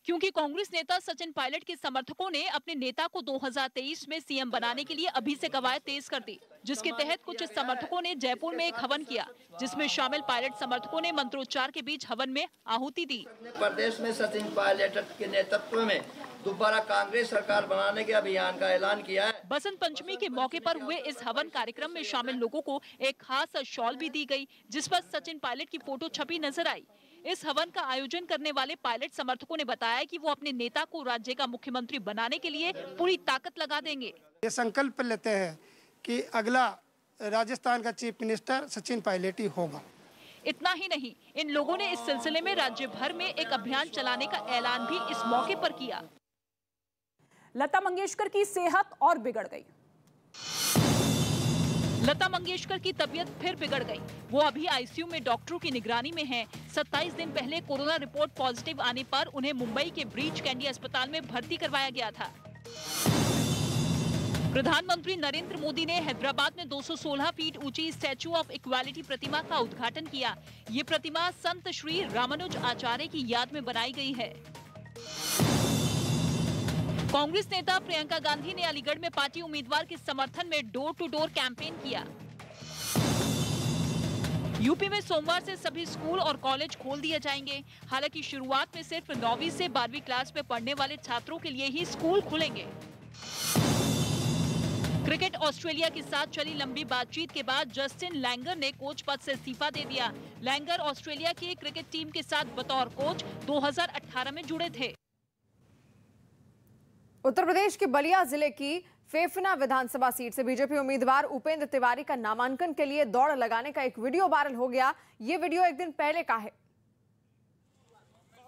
क्योंकि कांग्रेस नेता सचिन पायलट के समर्थकों ने अपने नेता को 2023 में सीएम बनाने के लिए अभी से कवायद तेज कर दी, जिसके तहत कुछ समर्थकों ने जयपुर में एक हवन किया, जिसमें शामिल पायलट समर्थकों ने मंत्रोच्चार के बीच हवन में आहुति दी। प्रदेश में सचिन पायलट के नेतृत्व में दोबारा कांग्रेस सरकार बनाने के अभियान का ऐलान किया है। बसंत पंचमी के मौके पर हुए इस हवन कार्यक्रम में शामिल लोगों को एक खास शॉल भी दी गई, जिस पर सचिन पायलट की फोटो छपी नजर आई। इस हवन का आयोजन करने वाले पायलट समर्थकों ने बताया कि वो अपने नेता को राज्य का मुख्यमंत्री बनाने के लिए पूरी ताकत लगा देंगे। ये संकल्प लेते हैं कि अगला राजस्थान का चीफ मिनिस्टर सचिन पायलट ही होगा। इतना ही नहीं, इन लोगों ने इस सिलसिले में राज्य भर में एक अभियान चलाने का ऐलान भी इस मौके पर किया। लता मंगेशकर की सेहत और बिगड़ गई। लता मंगेशकर की तबीयत फिर बिगड़ गई। वो अभी आईसीयू में डॉक्टरों की निगरानी में हैं। 27 दिन पहले कोरोना रिपोर्ट पॉजिटिव आने पर उन्हें मुंबई के ब्रीच कैंडी अस्पताल में भर्ती करवाया गया था। प्रधानमंत्री नरेंद्र मोदी ने हैदराबाद में 216 फीट ऊंची स्टैचू ऑफ इक्वालिटी प्रतिमा का उद्घाटन किया। ये प्रतिमा संत श्री रामानुज आचार्य की याद में बनाई गई है। कांग्रेस नेता प्रियंका गांधी ने अलीगढ़ में पार्टी उम्मीदवार के समर्थन में डोर टू डोर कैंपेन किया। यूपी में सोमवार से सभी स्कूल और कॉलेज खोल दिए जाएंगे। हालांकि शुरुआत में सिर्फ 9वीं से 12वीं क्लास में पढ़ने वाले छात्रों के लिए ही स्कूल खुलेंगे। क्रिकेट ऑस्ट्रेलिया के साथ चली लंबी बातचीत के बाद जस्टिन लैंगर ने कोच पद से इस्तीफा दे दिया। लैंगर ऑस्ट्रेलिया की क्रिकेट टीम के साथ बतौर कोच 2018 में जुड़े थे। उत्तर प्रदेश के बलिया जिले की फेफना विधानसभा सीट से बीजेपी उम्मीदवार उपेंद्र तिवारी का नामांकन के लिए दौड़ लगाने का एक वीडियो वायरल हो गया। ये वीडियो एक दिन पहले का है,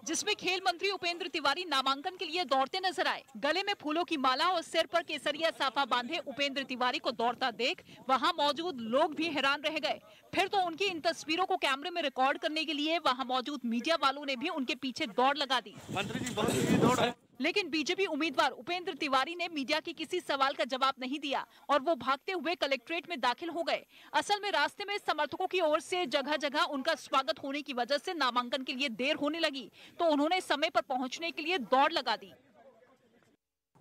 जिसमें खेल मंत्री उपेंद्र तिवारी नामांकन के लिए दौड़ते नजर आए। गले में फूलों की माला और सिर पर केसरिया साफा बांधे उपेंद्र तिवारी को दौड़ता देख वहां मौजूद लोग भी हैरान रह गए। फिर तो उनकी इन तस्वीरों को कैमरे में रिकॉर्ड करने के लिए वहां मौजूद मीडिया वालों ने भी उनके पीछे दौड़ लगा दी। मंत्री जी बहुत दौड़ है। लेकिन बीजेपी उम्मीदवार उपेंद्र तिवारी ने मीडिया के किसी सवाल का जवाब नहीं दिया और वो भागते हुए कलेक्ट्रेट में दाखिल हो गए। असल में रास्ते में समर्थकों की ओर से जगह जगह उनका स्वागत होने की वजह से नामांकन के लिए देर होने लगी, तो उन्होंने समय पर पहुंचने के लिए दौड़ लगा दी।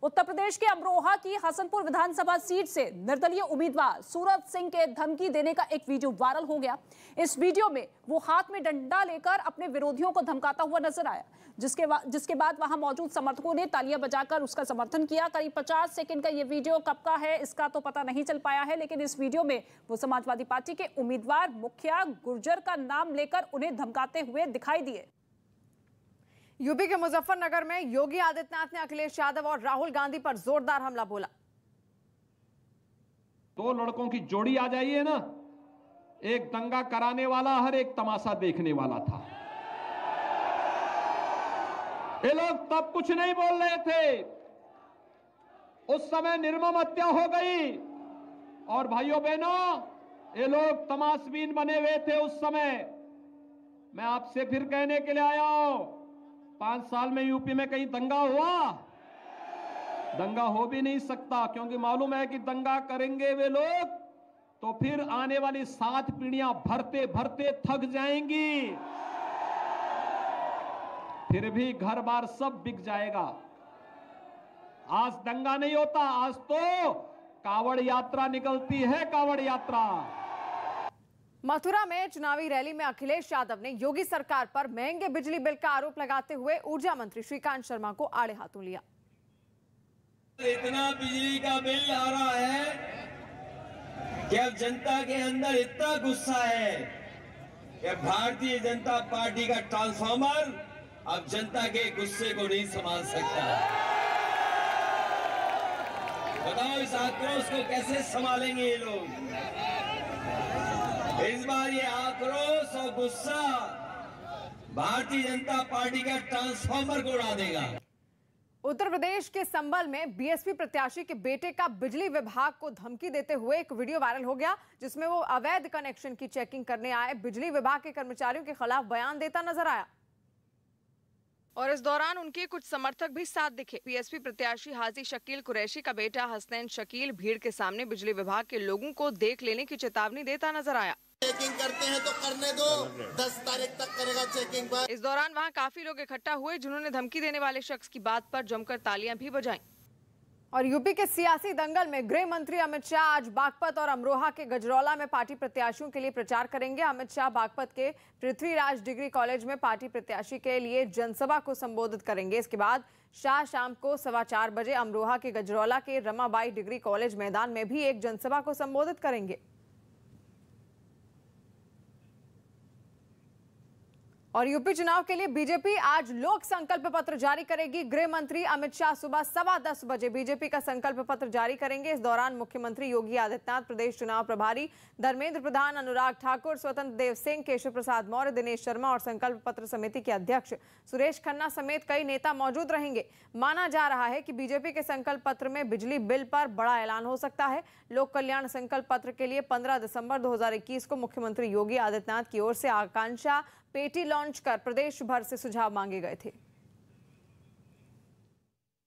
उत्तर प्रदेश के अमरोहा की हसनपुर विधानसभा सीट से निर्दलीय उम्मीदवार सूरज सिंह के धमकी देने का एक वीडियो वायरल हो गया। इस वीडियो में वो हाथ में डंडा लेकर अपने विरोधियों को धमकाता हुआ नजर आया, जिसके बाद वहां मौजूद समर्थकों ने तालियां बजाकर उसका समर्थन किया। करीब 50 सेकंड का ये वीडियो कब का है इसका तो पता नहीं चल पाया है, लेकिन इस वीडियो में वो समाजवादी पार्टी के उम्मीदवार मुखिया गुर्जर का नाम लेकर उन्हें धमकाते हुए दिखाई दिए। यूपी के मुजफ्फरनगर में योगी आदित्यनाथ ने अखिलेश यादव और राहुल गांधी पर जोरदार हमला बोला। दो लड़कों की जोड़ी आ जाइए ना, एक दंगा कराने वाला हर एक तमाशा देखने वाला था। ये लोग तब कुछ नहीं बोल रहे थे, उस समय निर्मम हत्या हो गई। और भाइयों बहनों, ये लोग तमाशबीन बने हुए थे उस समय। मैं आपसे फिर कहने के लिए आया हूं, 5 साल में यूपी में कहीं दंगा हुआ? दंगा हो भी नहीं सकता, क्योंकि मालूम है कि दंगा करेंगे वे लोग तो फिर आने वाली 7 पीढ़ियां भरते भरते थक जाएंगी, फिर भी घर बार सब बिक जाएगा। आज दंगा नहीं होता, आज तो कावड़ यात्रा निकलती है, कावड़ यात्रा। मथुरा में चुनावी रैली में अखिलेश यादव ने योगी सरकार पर महंगे बिजली बिल का आरोप लगाते हुए ऊर्जा मंत्री श्रीकांत शर्मा को आड़े हाथों लिया। इतना बिजली का बिल आ रहा है कि अब जनता के अंदर इतना गुस्सा है कि भारतीय जनता पार्टी का ट्रांसफार्मर अब जनता के गुस्से को नहीं संभाल सकता। बताओ इस आक्रोश को कैसे संभालेंगे ये लोग? इस बार ये आक्रोश और गुस्सा भारतीय जनता पार्टी का ट्रांसफार्मर को उड़ा देगा। उत्तर प्रदेश के संभल में बीएसपी प्रत्याशी के बेटे का बिजली विभाग को धमकी देते हुए एक वीडियो वायरल हो गया, जिसमें वो अवैध कनेक्शन की चेकिंग करने आए बिजली विभाग के कर्मचारियों के खिलाफ बयान देता नजर आया और इस दौरान उनके कुछ समर्थक भी साथ दिखे। बीएसपी प्रत्याशी हाजी शकील कुरैशी का बेटा हसनैन शकील भीड़ के सामने बिजली विभाग के लोगों को देख लेने की चेतावनी देता नजर आया। चेकिंग करते हैं तो करने दो, 10 तारीख तक करेगा चेकिंग पर। इस दौरान वहां काफी लोग इकट्ठा हुए, जिन्होंने धमकी देने वाले शख्स की बात पर जमकर तालियां भी बजाईं। और यूपी के सियासी दंगल में गृह मंत्री अमित शाह आज बागपत और अमरोहा के गजरौला में पार्टी प्रत्याशियों के लिए प्रचार करेंगे। अमित शाह बागपत के पृथ्वीराज डिग्री कॉलेज में पार्टी प्रत्याशी के लिए जनसभा को संबोधित करेंगे। इसके बाद शाह शाम को 4:15 बजे अमरोहा के गजरौला के रमाबाई डिग्री कॉलेज मैदान में भी एक जनसभा को संबोधित करेंगे। और यूपी चुनाव के लिए बीजेपी आज लोक संकल्प पत्र जारी करेगी। गृह मंत्री अमित शाह सुबह 10:15 बजे बीजेपी का संकल्प पत्र जारी करेंगे। इस दौरान मुख्यमंत्री योगी आदित्यनाथ, प्रदेश चुनाव प्रभारी धर्मेंद्र प्रधान, अनुराग ठाकुर, स्वतंत्र देव सिंह, केशव प्रसाद मौर्य, दिनेश शर्मा और संकल्प पत्र समिति के अध्यक्ष सुरेश खन्ना समेत कई नेता मौजूद रहेंगे। माना जा रहा है कि बीजेपी के संकल्प पत्र में बिजली बिल पर बड़ा ऐलान हो सकता है। लोक कल्याण संकल्प पत्र के लिए 15 दिसंबर 2021 को मुख्यमंत्री योगी आदित्यनाथ की ओर से आकांक्षा पेटी लॉन्च कर प्रदेश भर से सुझाव मांगे गए थे।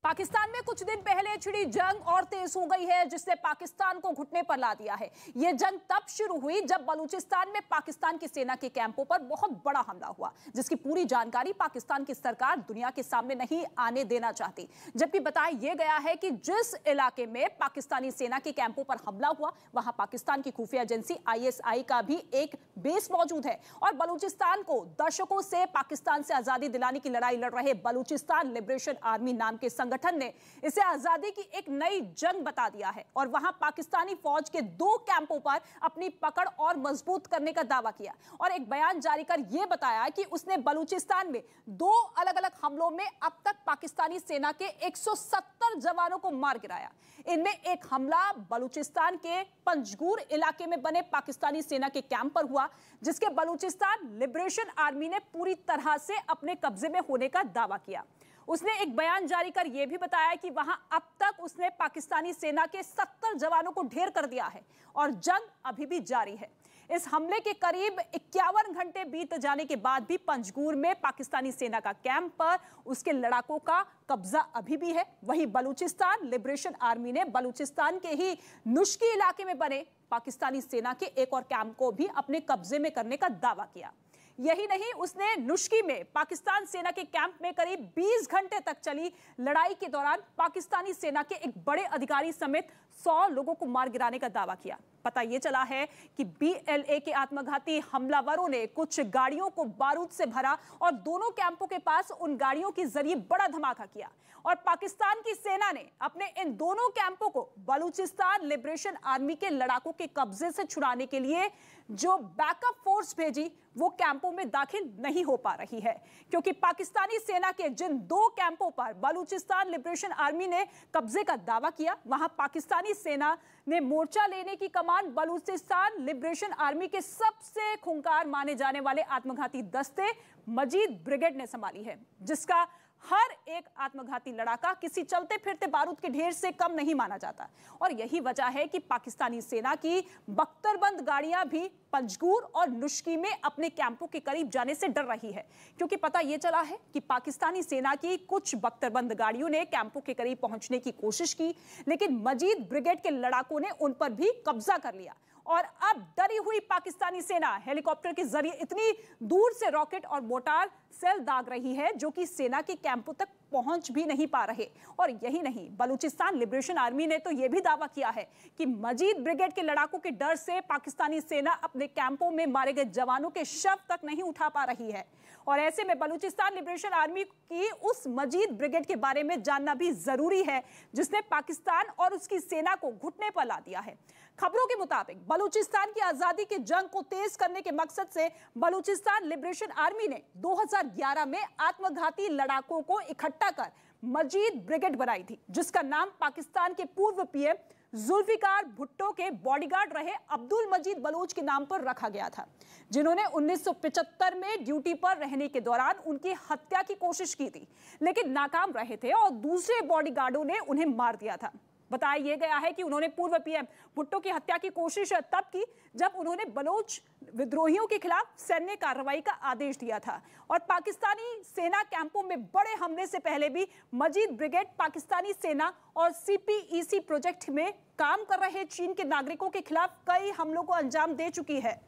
पाकिस्तान में कुछ दिन पहले छिड़ी जंग और तेज हो गई है, जिसने पाकिस्तान को घुटने पर ला दिया है। यह जंग तब शुरू हुई जब बलूचिस्तान में पाकिस्तान की सेना के कैंपों पर बहुत बड़ा हमला हुआ, जिसकी पूरी जानकारी पाकिस्तान की सरकार दुनिया के सामने नहीं आने देना चाहती। जबकि बताया यह गया है कि जिस इलाके में पाकिस्तानी सेना के कैंपों पर हमला हुआ, वहां पाकिस्तान की खुफिया एजेंसी ISI का भी एक बेस मौजूद है। और बलूचिस्तान को दशकों से पाकिस्तान से आजादी दिलाने की लड़ाई लड़ रहे बलूचिस्तान लिबरेशन आर्मी नाम के संगठन ने इसे आजादी की एक नई जंग बता दिया है और वहां पाकिस्तानी फौज के 2 कैंपों पर अपनी पकड़ और मजबूत करने का दावा किया और एक बयान जारी कर यह बताया कि उसने बलूचिस्तान में 2 अलग-अलग हमलों में अब तक पाकिस्तानी सेना के 170 जवानों को मार गिराया। इनमें एक हमला बलूचिस्तान के पंजगूर इलाके में बने पाकिस्तानी सेना के कैंप पर हुआ, जिसके बलूचिस्तान लिबरेशन आर्मी ने पूरी तरह से अपने कब्जे में होने का दावा किया। उसने एक बयान जारी कर यह भी बताया कि वहां अब तक उसने पाकिस्तानी सेना के 70 जवानों को ढेर कर दिया है और जंग अभी भी जारी है। इस हमले के करीब 51 घंटे बीत जाने के बाद भी पंजगूर में पाकिस्तानी सेना का कैंप पर उसके लड़ाकों का कब्जा अभी भी है। वहीं बलूचिस्तान लिबरेशन आर्मी ने बलूचिस्तान के ही नुश्की इलाके में बने पाकिस्तानी सेना के एक और कैंप को भी अपने कब्जे में करने का दावा किया। यही नहीं, उसने नुश्की में पाकिस्तान सेना के कैंप में करीब 20 घंटे तक चली लड़ाई के दौरान पाकिस्तानी सेना के एक बड़े अधिकारी समेत 100 लोगों को मार गिराने का दावा किया। पता यह चला है कि BLA के आत्मघाती हमलावरों ने कुछ गाड़ियों को बारूद से भरा और दोनों कैंपों के पास उन गाड़ियों के जरिए बड़ा धमाका किया और पाकिस्तान की सेना ने अपने इन दोनों कैंपों को बलूचिस्तान लिबरेशन आर्मी के लड़ाकों के कब्जे से छुड़ाने के लिए जो बैकअप फोर्स भेजी, वो कैंपों में दाखिल नहीं हो पा रही है, क्योंकि पाकिस्तानी सेना के जिन 2 कैंपों पर बलूचिस्तान लिबरेशन आर्मी ने कब्जे का दावा किया, वहां पाकिस्तानी सेना ने मोर्चा लेने की कमान बलूचिस्तान लिबरेशन आर्मी के सबसे खूंखार माने जाने वाले आत्मघाती दस्ते मजीद ब्रिगेड ने संभाली है, जिसका हर एक आत्मघाती लड़ाका किसी चलते फिरते बारूद के ढेर से कम नहीं माना जाता। और यही वजह है कि पाकिस्तानी सेना की बख्तरबंद गाड़ियां भी पंजगूर और नुश्की में अपने कैंपों के करीब जाने से डर रही है, क्योंकि पता यह चला है कि पाकिस्तानी सेना की कुछ बख्तरबंद गाड़ियों ने कैंपों के करीब पहुंचने की कोशिश की, लेकिन मजीद ब्रिगेड के लड़ाकों ने उन पर भी कब्जा कर लिया और अब डरी हुई पाकिस्तानी सेना हेलीकॉप्टर के जरिए इतनी दूर से रॉकेट और मोर्टार सेल दाग रही है, जो कि सेना के कैंपों तक पहुंच भी नहीं पा रहे। और यही नहीं, बलूचिस्तान लिबरेशन आर्मी ने तो यह भी दावा किया है कि मजीद ब्रिगेड के लड़ाकों के डर से पाकिस्तानी सेना अपने कैंपों में मारे गए जवानों के शव तक नहीं उठा पा रही है। और ऐसे में बलूचिस्तान लिबरेशन आर्मी की उस मजीद ब्रिगेड के बारे में जानना भी जरूरी है, जिसने पाकिस्तान और उसकी सेना को घुटने पर ला दिया है। खबरों के मुताबिक बलूचिस्तान की आजादी की जंग को तेज करने के मकसद से बलूचिस्तान लिबरेशन आर्मी ने 2011 में आत्मघाती लड़ाकों को इकट्ठा कर मजीद ब्रिगेड बनाई थी, जिसका नाम पाकिस्तान के पूर्व PM जुल्फिकार भुट्टो के बॉडीगार्ड रहे अब्दुल मजीद बलोच के नाम पर रखा गया था, जिन्होंने 1975 में ड्यूटी पर रहने के दौरान उनकी हत्या की कोशिश की थी, लेकिन नाकाम रहे थे और दूसरे बॉडीगार्डों ने उन्हें मार दिया था। बताया गया है कि उन्होंने पूर्व पीएम भुट्टो की हत्या की कोशिश तब की जब उन्होंने बलोच विद्रोहियों के खिलाफ सैन्य कार्रवाई का आदेश दिया था और पाकिस्तानी सेना कैंपों में बड़े हमले से पहले भी मजीद ब्रिगेड पाकिस्तानी सेना और CPEC प्रोजेक्ट में काम कर रहे चीन के नागरिकों के खिलाफ कई हमलों को अंजाम दे चुकी है।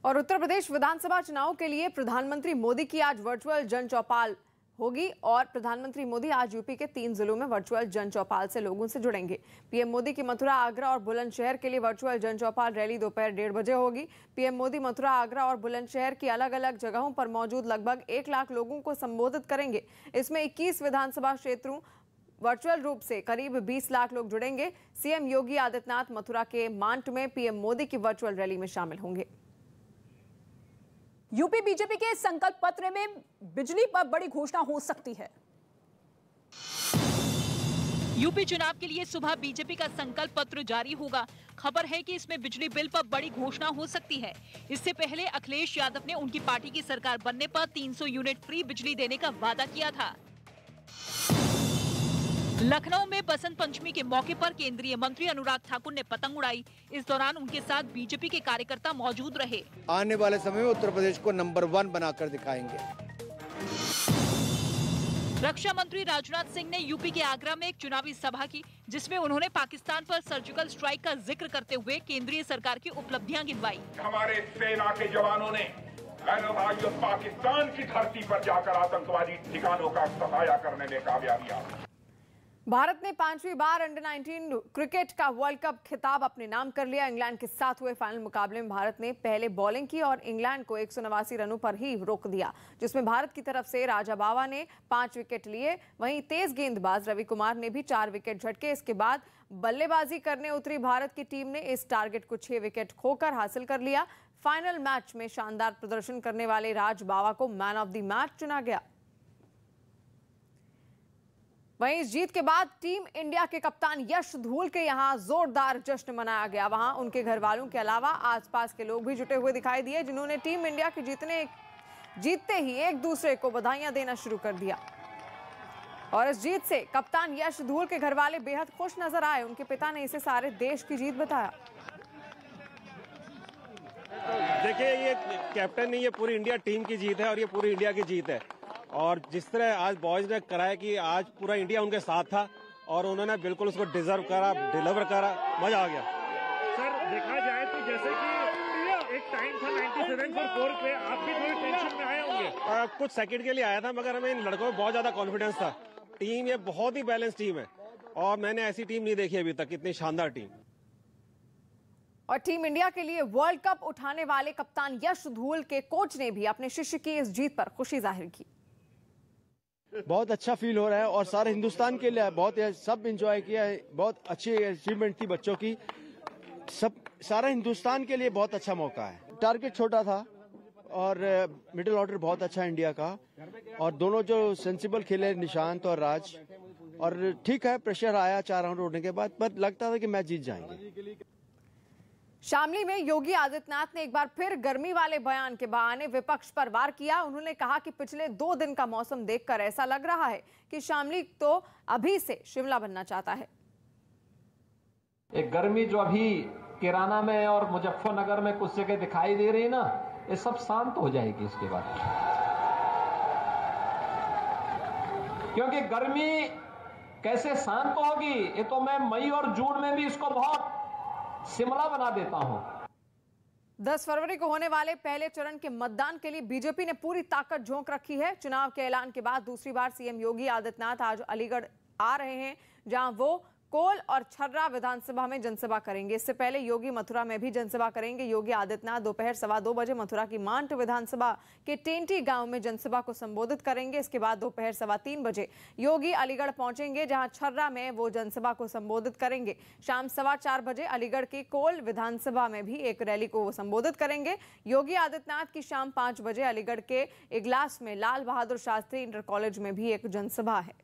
और उत्तर प्रदेश विधानसभा चुनाव के लिए प्रधानमंत्री मोदी की आज वर्चुअल जन चौपाल होगी और प्रधानमंत्री मोदी आज यूपी के 3 जिलों में वर्चुअल जन चौपाल से लोगों से जुड़ेंगे। पीएम मोदी की मथुरा, आगरा और बुलंदशहर के लिए वर्चुअल जन चौपाल रैली दोपहर 1:30 बजे होगी। पीएम मोदी मथुरा, आगरा और बुलंदशहर की अलग अलग जगहों पर मौजूद लगभग 1 लाख लोगों को संबोधित करेंगे। इसमें 21 विधानसभा क्षेत्रों वर्चुअल रूप से करीब 20 लाख लोग जुड़ेंगे। सीएम योगी आदित्यनाथ मथुरा के मांट में पीएम मोदी की वर्चुअल रैली में शामिल होंगे। यूपी बीजेपी के संकल्प पत्र में बिजली पर बड़ी घोषणा हो सकती है। यूपी चुनाव के लिए सुबह बीजेपी का संकल्प पत्र जारी होगा। खबर है कि इसमें बिजली बिल पर बड़ी घोषणा हो सकती है। इससे पहले अखिलेश यादव ने उनकी पार्टी की सरकार बनने पर 300 यूनिट फ्री बिजली देने का वादा किया था। लखनऊ में बसंत पंचमी के मौके पर केंद्रीय मंत्री अनुराग ठाकुर ने पतंग उड़ाई। इस दौरान उनके साथ बीजेपी के कार्यकर्ता मौजूद रहे। आने वाले समय में उत्तर प्रदेश को नंबर 1 बनाकर दिखाएंगे। रक्षा मंत्री राजनाथ सिंह ने यूपी के आगरा में एक चुनावी सभा की, जिसमें उन्होंने पाकिस्तान पर सर्जिकल स्ट्राइक का जिक्र करते हुए केंद्रीय सरकार की उपलब्धियां गिनवाई। हमारे सेना के जवानों ने पाकिस्तान की धरती पर जाकर आतंकवादी ठिकानों का सफाया करने में कामयाबी। भारत ने 5वीं बार अंडर-19 क्रिकेट का वर्ल्ड कप खिताब अपने नाम कर लिया। इंग्लैंड के साथ हुए फाइनल मुकाबले में भारत ने पहले बॉलिंग की और इंग्लैंड को 189 रनों पर ही रोक दिया, जिसमें भारत की तरफ से राजा बावा ने 5 विकेट लिए। वहीं तेज गेंदबाज रवि कुमार ने भी 4 विकेट झटके। इसके बाद बल्लेबाजी करने उतरी भारत की टीम ने इस टारगेट को 6 विकेट खोकर हासिल कर लिया। फाइनल मैच में शानदार प्रदर्शन करने वाले राज बावा को मैन ऑफ द मैच चुना गया। वहीं इस जीत के बाद टीम इंडिया के कप्तान यश धूल के यहां जोरदार जश्न मनाया गया। वहां उनके घर वालों के अलावा आसपास के लोग भी जुटे हुए दिखाई दिए, जिन्होंने टीम इंडिया के जीतते ही एक दूसरे को बधाइयां देना शुरू कर दिया। और इस जीत से कप्तान यश धूल के घर वाले बेहद खुश नजर आए। उनके पिता ने इसे सारे देश की जीत बताया। देखिए, ये कैप्टन नहीं, ये पूरी इंडिया टीम की जीत है और ये पूरी इंडिया की जीत है। और जिस तरह आज बॉयज ने कराया कि आज पूरा इंडिया उनके साथ था और उन्होंने बिल्कुल उसको डिजर्व करा, डिलीवर करा, मजा आ गया। सर, देखा जाए तो जैसे कि एक टाइम था 97 for 4 पे, आप भी थोड़ी टेंशन में आए होंगे। कुछ सेकंड के लिए आया था, मगर हमें इन लड़कों में बहुत ज्यादा कॉन्फिडेंस था। टीम ये बहुत ही बैलेंस टीम है और मैंने ऐसी टीम नहीं देखी अभी तक, इतनी शानदार टीम। और टीम इंडिया के लिए वर्ल्ड कप उठाने वाले कप्तान यश धूल के कोच ने भी अपने शिष्य की इस जीत पर खुशी जाहिर की। बहुत अच्छा फील हो रहा है और सारे हिंदुस्तान के लिए बहुत सब एंजॉय किया है। बहुत अच्छी अचीवमेंट थी बच्चों की, सब सारा हिंदुस्तान के लिए बहुत अच्छा मौका है। टारगेट छोटा था और मिडिल ऑर्डर बहुत अच्छा इंडिया का, और दोनों जो सेंसिबल खेले निशांत और राज, और ठीक है प्रेशर आया 4 राउंड उड़ने के बाद, पर लगता था कि मैच जीत जाएंगे। शामली में योगी आदित्यनाथ ने एक बार फिर गर्मी वाले बयान के बहाने विपक्ष पर वार किया। उन्होंने कहा कि पिछले 2 दिन का मौसम देखकर ऐसा लग रहा है कि शामली तो अभी से शिमला बनना चाहता है। एक गर्मी जो अभी किराना में और मुजफ्फरनगर में कुछ जगह दिखाई दे रही है ना, ये सब शांत हो जाएगी इसके बाद, क्योंकि गर्मी कैसे शांत होगी ये तो मैं मई और जून में भी इसको बहुत शिमला बना देता हूं। 10 फरवरी को होने वाले पहले चरण के मतदान के लिए बीजेपी ने पूरी ताकत झोंक रखी है। चुनाव के ऐलान के बाद दूसरी बार सीएम योगी आदित्यनाथ आज अलीगढ़ आ रहे हैं, जहां वो कोल और छर्रा विधानसभा में जनसभा करेंगे। इससे पहले योगी मथुरा में भी जनसभा करेंगे। योगी आदित्यनाथ दोपहर 2:15 बजे मथुरा की मांट विधानसभा के टेंटी गांव में जनसभा को संबोधित करेंगे। इसके बाद दोपहर 3:15 बजे योगी अलीगढ़ पहुंचेंगे, जहां छर्रा में वो जनसभा को संबोधित करेंगे। शाम 4:15 बजे अलीगढ़ की कोल विधानसभा में भी एक रैली को वो संबोधित करेंगे। योगी आदित्यनाथ की शाम 5 बजे अलीगढ़ के इगलास में लाल बहादुर शास्त्री इंटर कॉलेज में भी एक जनसभा है।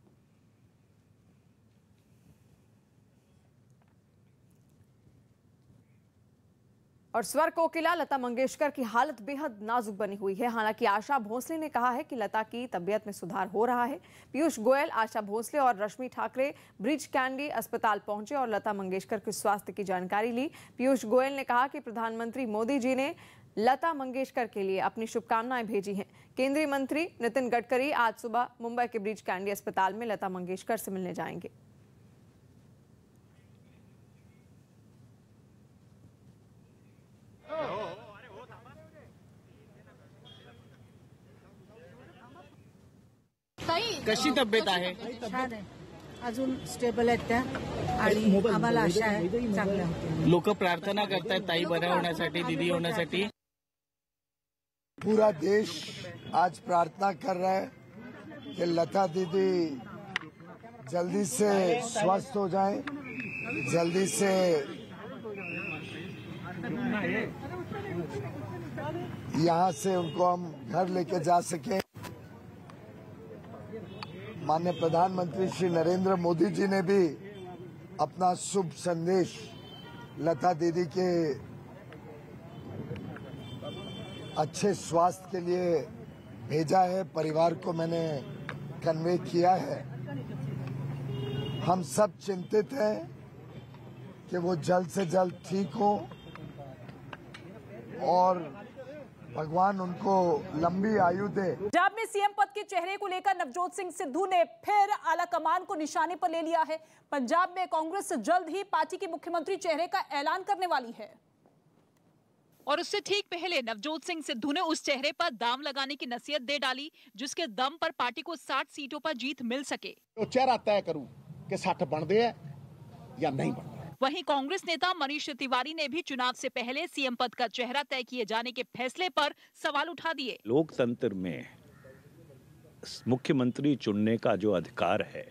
और स्वर कोकिला लता मंगेशकर की हालत बेहद नाजुक बनी हुई है। हालांकि आशा भोसले ने कहा है कि लता की तबीयत में सुधार हो रहा है। पीयूष गोयल, आशा भोसले और रश्मि ठाकरे ब्रिज कैंडी अस्पताल पहुंचे और लता मंगेशकर के स्वास्थ्य की जानकारी ली। पीयूष गोयल ने कहा कि प्रधानमंत्री मोदी जी ने लता मंगेशकर के लिए अपनी शुभकामनाएं भेजी हैं। केंद्रीय मंत्री नितिन गडकरी आज सुबह मुंबई के ब्रिज कैंडी अस्पताल में लता मंगेशकर से मिलने जाएंगे। कशी तब्येत आहे? छान आहे, अजून स्टेबल आहेत त्या आणि आम्हाला आशा आहे चांगल्या होतील। लोक प्रार्थना करतात ताई बऱ्या होण्यासाठी, दीदी होण्यासाठी। पूरा देश आज प्रार्थना कर रहा है कि लता दीदी जल्दी से स्वस्थ हो जाएं, जल्दी से यहाँ से उनको हम घर लेके जा सकें। माननीय प्रधानमंत्री श्री नरेंद्र मोदी जी ने भी अपना शुभ संदेश लता दीदी के अच्छे स्वास्थ्य के लिए भेजा है। परिवार को मैंने कन्वे किया है। हम सब चिंतित हैं कि वो जल्द से जल्द ठीक हो और भगवान उनको लंबी आयु दे। पंजाब में सीएम पद के चेहरे को लेकर नवजोत सिंह सिद्धू ने फिर आला कमान को निशाने पर ले लिया है। पंजाब में कांग्रेस जल्द ही पार्टी के मुख्यमंत्री चेहरे का ऐलान करने वाली है और उससे ठीक पहले नवजोत सिंह सिद्धू ने उस चेहरे पर दाम लगाने की नसीहत दे डाली जिसके दम पर पार्टी को 60 सीटों पर जीत मिल सके। तो चेहरा तय करूं कि 60 बनते हैं या नहीं बनते। वहीं कांग्रेस नेता मनीष तिवारी ने भी चुनाव से पहले सीएम पद का चेहरा तय किए जाने के फैसले पर सवाल उठा दिए। लोकतंत्र में मुख्यमंत्री चुनने का जो अधिकार है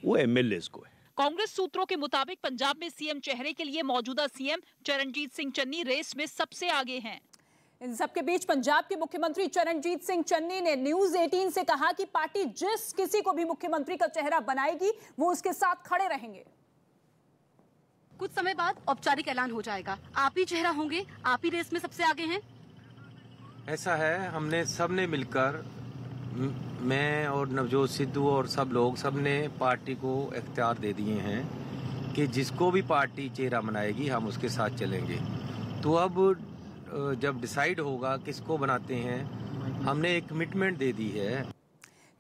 वो एमएलएस को है। कांग्रेस सूत्रों के मुताबिक पंजाब में सीएम चेहरे के लिए मौजूदा सीएम चरणजीत सिंह चन्नी रेस में सबसे आगे हैं। इन सबके बीच पंजाब के मुख्यमंत्री चरणजीत सिंह चन्नी ने न्यूज 18 से कहा कि पार्टी जिस किसी को भी मुख्यमंत्री का चेहरा बनाएगी वो उसके साथ खड़े रहेंगे। कुछ समय बाद औपचारिक ऐलान हो जाएगा। आप ही चेहरा होंगे, आप ही रेस में सबसे आगे हैं। ऐसा है, हमने सबने मिलकर, मैं और नवजोत सिद्धू और सब लोग, सबने पार्टी को इख्तियार दे दिए हैं कि जिसको भी पार्टी चेहरा बनाएगी हम उसके साथ चलेंगे। तो अब जब डिसाइड होगा किसको बनाते हैं, हमने एक कमिटमेंट दे दी है।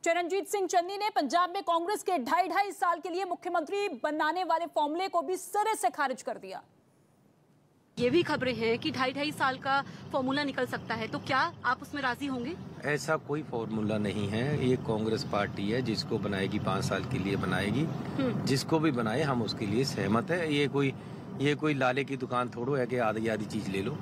चरणजीत सिंह चन्नी ने पंजाब में कांग्रेस के 2.5 साल के लिए मुख्यमंत्री बनाने वाले फॉर्मूले को भी सिरे से खारिज कर दिया। ये भी खबरें हैं कि 2.5 साल का फॉर्मूला निकल सकता है, तो क्या आप उसमें राजी होंगे? ऐसा कोई फॉर्मूला नहीं है। ये कांग्रेस पार्टी है, जिसको बनाएगी 5 साल के लिए बनाएगी। जिसको भी बनाए हम उसके लिए सहमत है। ये कोई लाले की दुकान थोड़ो है कि आधी आधी चीज ले लो।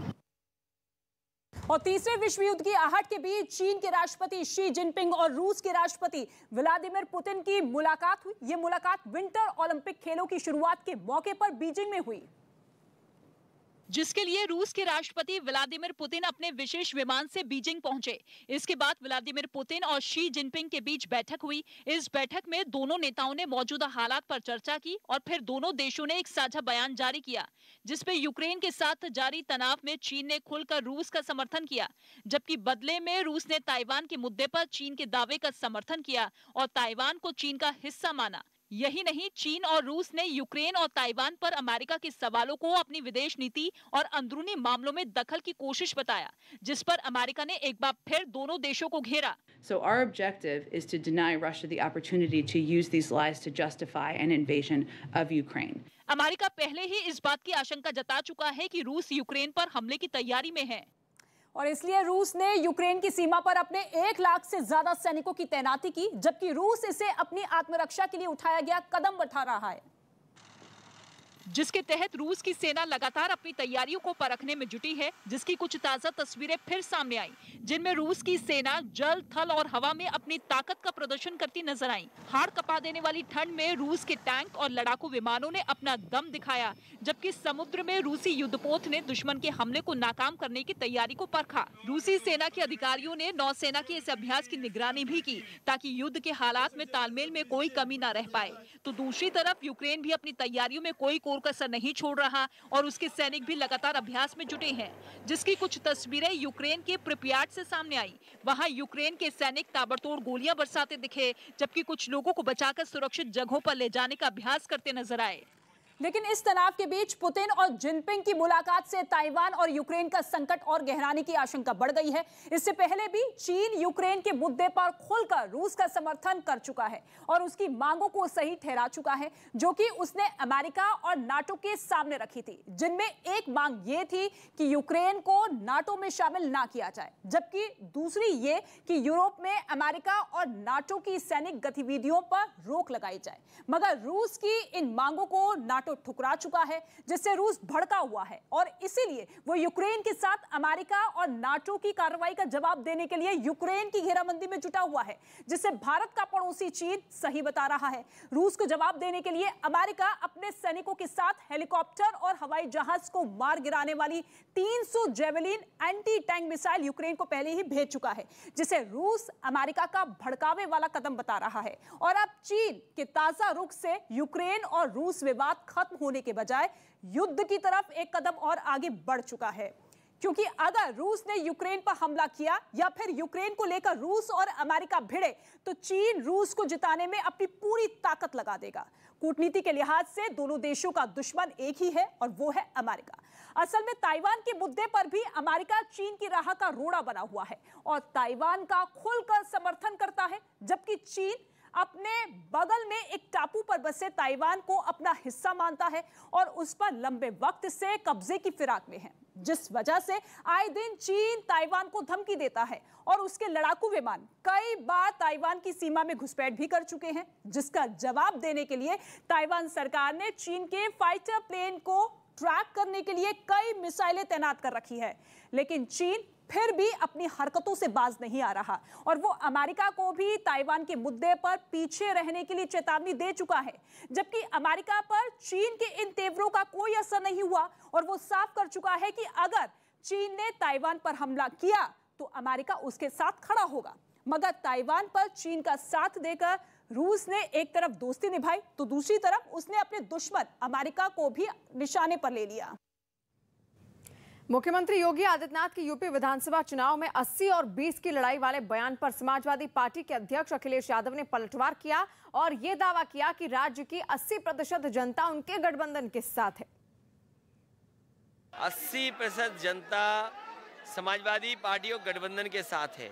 और तीसरे विश्व युद्ध की आहट के बीच चीन के राष्ट्रपति शी जिनपिंग और रूस के राष्ट्रपति व्लादिमीर पुतिन की मुलाकात हुई। ये मुलाकात विंटर ओलंपिक खेलों की शुरुआत के मौके पर बीजिंग में हुई, जिसके लिए रूस के राष्ट्रपति व्लादिमीर पुतिन अपने विशेष विमान से बीजिंग पहुंचे। इसके बाद व्लादिमीर पुतिन और शी जिनपिंग के बीच बैठक हुई। इस बैठक में दोनों नेताओं ने मौजूदा हालात पर चर्चा की और फिर दोनों देशों ने एक साझा बयान जारी किया, जिसमें यूक्रेन के साथ जारी तनाव में चीन ने खुलकर रूस का समर्थन किया, जबकि बदले में रूस ने ताइवान के मुद्दे पर चीन के दावे का समर्थन किया और ताइवान को चीन का हिस्सा माना। यही नहीं, चीन और रूस ने यूक्रेन और ताइवान पर अमेरिका के सवालों को अपनी विदेश नीति और अंदरूनी मामलों में दखल की कोशिश बताया, जिस पर अमेरिका ने एक बार फिर दोनों देशों को घेरा। So our objective is to deny Russia the opportunity to use these lies to justify an invasion of Ukraine. America पहले ही इस बात की आशंका जता चुका है कि रूस यूक्रेन पर हमले की तैयारी में है और इसलिए रूस ने यूक्रेन की सीमा पर अपने 1 लाख से ज्यादा सैनिकों की तैनाती की, जबकि रूस इसे अपनी आत्मरक्षा के लिए उठाया गया कदम बढ़ा रहा है, जिसके तहत रूस की सेना लगातार अपनी तैयारियों को परखने में जुटी है, जिसकी कुछ ताजा तस्वीरें फिर सामने आई, जिनमें रूस की सेना जल, थल और हवा में अपनी ताकत का प्रदर्शन करती नजर आई। हाड़ कपा देने वाली ठंड में रूस के टैंक और लड़ाकू विमानों ने अपना दम दिखाया, जबकि समुद्र में रूसी युद्धपोत ने दुश्मन के हमले को नाकाम करने की तैयारी को परखा। रूसी सेना के अधिकारियों ने नौसेना के इस अभ्यास की निगरानी भी की, ताकि युद्ध के हालात में तालमेल में कोई कमी न रह पाए। तो दूसरी तरफ यूक्रेन भी अपनी तैयारियों में कोई कोई कसर नहीं छोड़ रहा और उसके सैनिक भी लगातार अभ्यास में जुटे हैं, जिसकी कुछ तस्वीरें यूक्रेन के प्रिपियाट से सामने आई। वहां यूक्रेन के सैनिक ताबड़तोड़ गोलियां बरसाते दिखे, जबकि कुछ लोगों को बचाकर सुरक्षित जगहों पर ले जाने का अभ्यास करते नजर आए। लेकिन इस तनाव के बीच पुतिन और जिनपिंग की मुलाकात से ताइवान और यूक्रेन का संकट और गहराने की आशंका बढ़ गई है। इससे पहले भी चीन यूक्रेन के मुद्दे पर खुलकर रूस का समर्थन कर चुका है और उसकी मांगों को सही ठहरा चुका है, जो कि उसने अमेरिका और नाटो के सामने रखी थी, जिनमें एक मांग ये थी कि यूक्रेन को नाटो में शामिल ना किया जाए, जबकि दूसरी ये कि यूरोप में अमेरिका और नाटो की सैनिक गतिविधियों पर रोक लगाई जाए। मगर रूस की इन मांगों को नाटो ठुकरा चुका है, जिससे रूस भड़का हुआ है और इसीलिए वो यूक्रेन के साथ अमेरिका और नाटो की कार्रवाई का जवाब देने के लिए यूक्रेन की घेराबंदी में जुटा हुआ है, जिसे भारत का पड़ोसी चीन सही बता रहा है। रूस को जवाब देने के लिए अमेरिका अपने सैनिकों के साथ हेलीकॉप्टर और हवाई जहाज को मार गिराने वाली 300 javelin anti tank missile Ukraine को पहले ही भेज चुका है, जिसे रूस अमेरिका का भड़कावे वाला कदम बता रहा है। और अब चीन के ताजा रुख से यूक्रेन और रूस विवाद खत्म होने के बजाय युद्ध की तरफ एक कदम और आगे बढ़ चुका है, क्योंकि अगर रूस ने यूक्रेन पर हमला किया या फिर यूक्रेन को लेकर रूस और अमेरिका भिड़े तो चीन रूस को जिताने में अपनी पूरी ताकत लगा देगा। कूटनीति के लिहाज से दोनों देशों का दुश्मन एक ही है और वो है अमेरिका। असल में ताइवान के मुद्दे पर भी अमेरिका चीन की राह का रोड़ा बना हुआ है और ताइवान का खुलकर समर्थन करता है, जबकि चीन अपने बगल में एक टापू पर बसे ताइवान को अपना हिस्सा मानता है और उस पर लंबे वक्त से कब्जे की फिराक में है, जिस वजह से आए दिन चीन ताइवान को धमकी देता है और उसके लड़ाकू विमान कई बार ताइवान की सीमा में घुसपैठ भी कर चुके हैं, जिसका जवाब देने के लिए ताइवान सरकार ने चीन के फाइटर प्लेन को ट्रैक करने के लिए कई मिसाइलें तैनात कर रखी है। लेकिन चीन फिर भी अपनी हरकतों से बाज नहीं आ रहा और वो अमेरिका को भी ताइवान के मुद्दे पर पीछे रहने के लिए चेतावनी दे चुका है, जबकि अमेरिका पर चीन के इन तेवरों का कोई असर नहीं हुआ और वो साफ कर चुका है कि अगर चीन ने ताइवान पर हमला किया तो अमेरिका उसके साथ खड़ा होगा। मगर ताइवान पर चीन का साथ देकर रूस ने एक तरफ दोस्ती निभाई तो दूसरी तरफ उसने अपने दुश्मन अमेरिका को भी निशाने पर ले लिया। मुख्यमंत्री योगी आदित्यनाथ की यूपी विधानसभा चुनाव में 80 और 20 की लड़ाई वाले बयान पर समाजवादी पार्टी के अध्यक्ष अखिलेश यादव ने पलटवार किया और ये दावा किया कि राज्य की 80% जनता उनके गठबंधन के साथ है। 80% जनता समाजवादी पार्टी और गठबंधन के साथ है,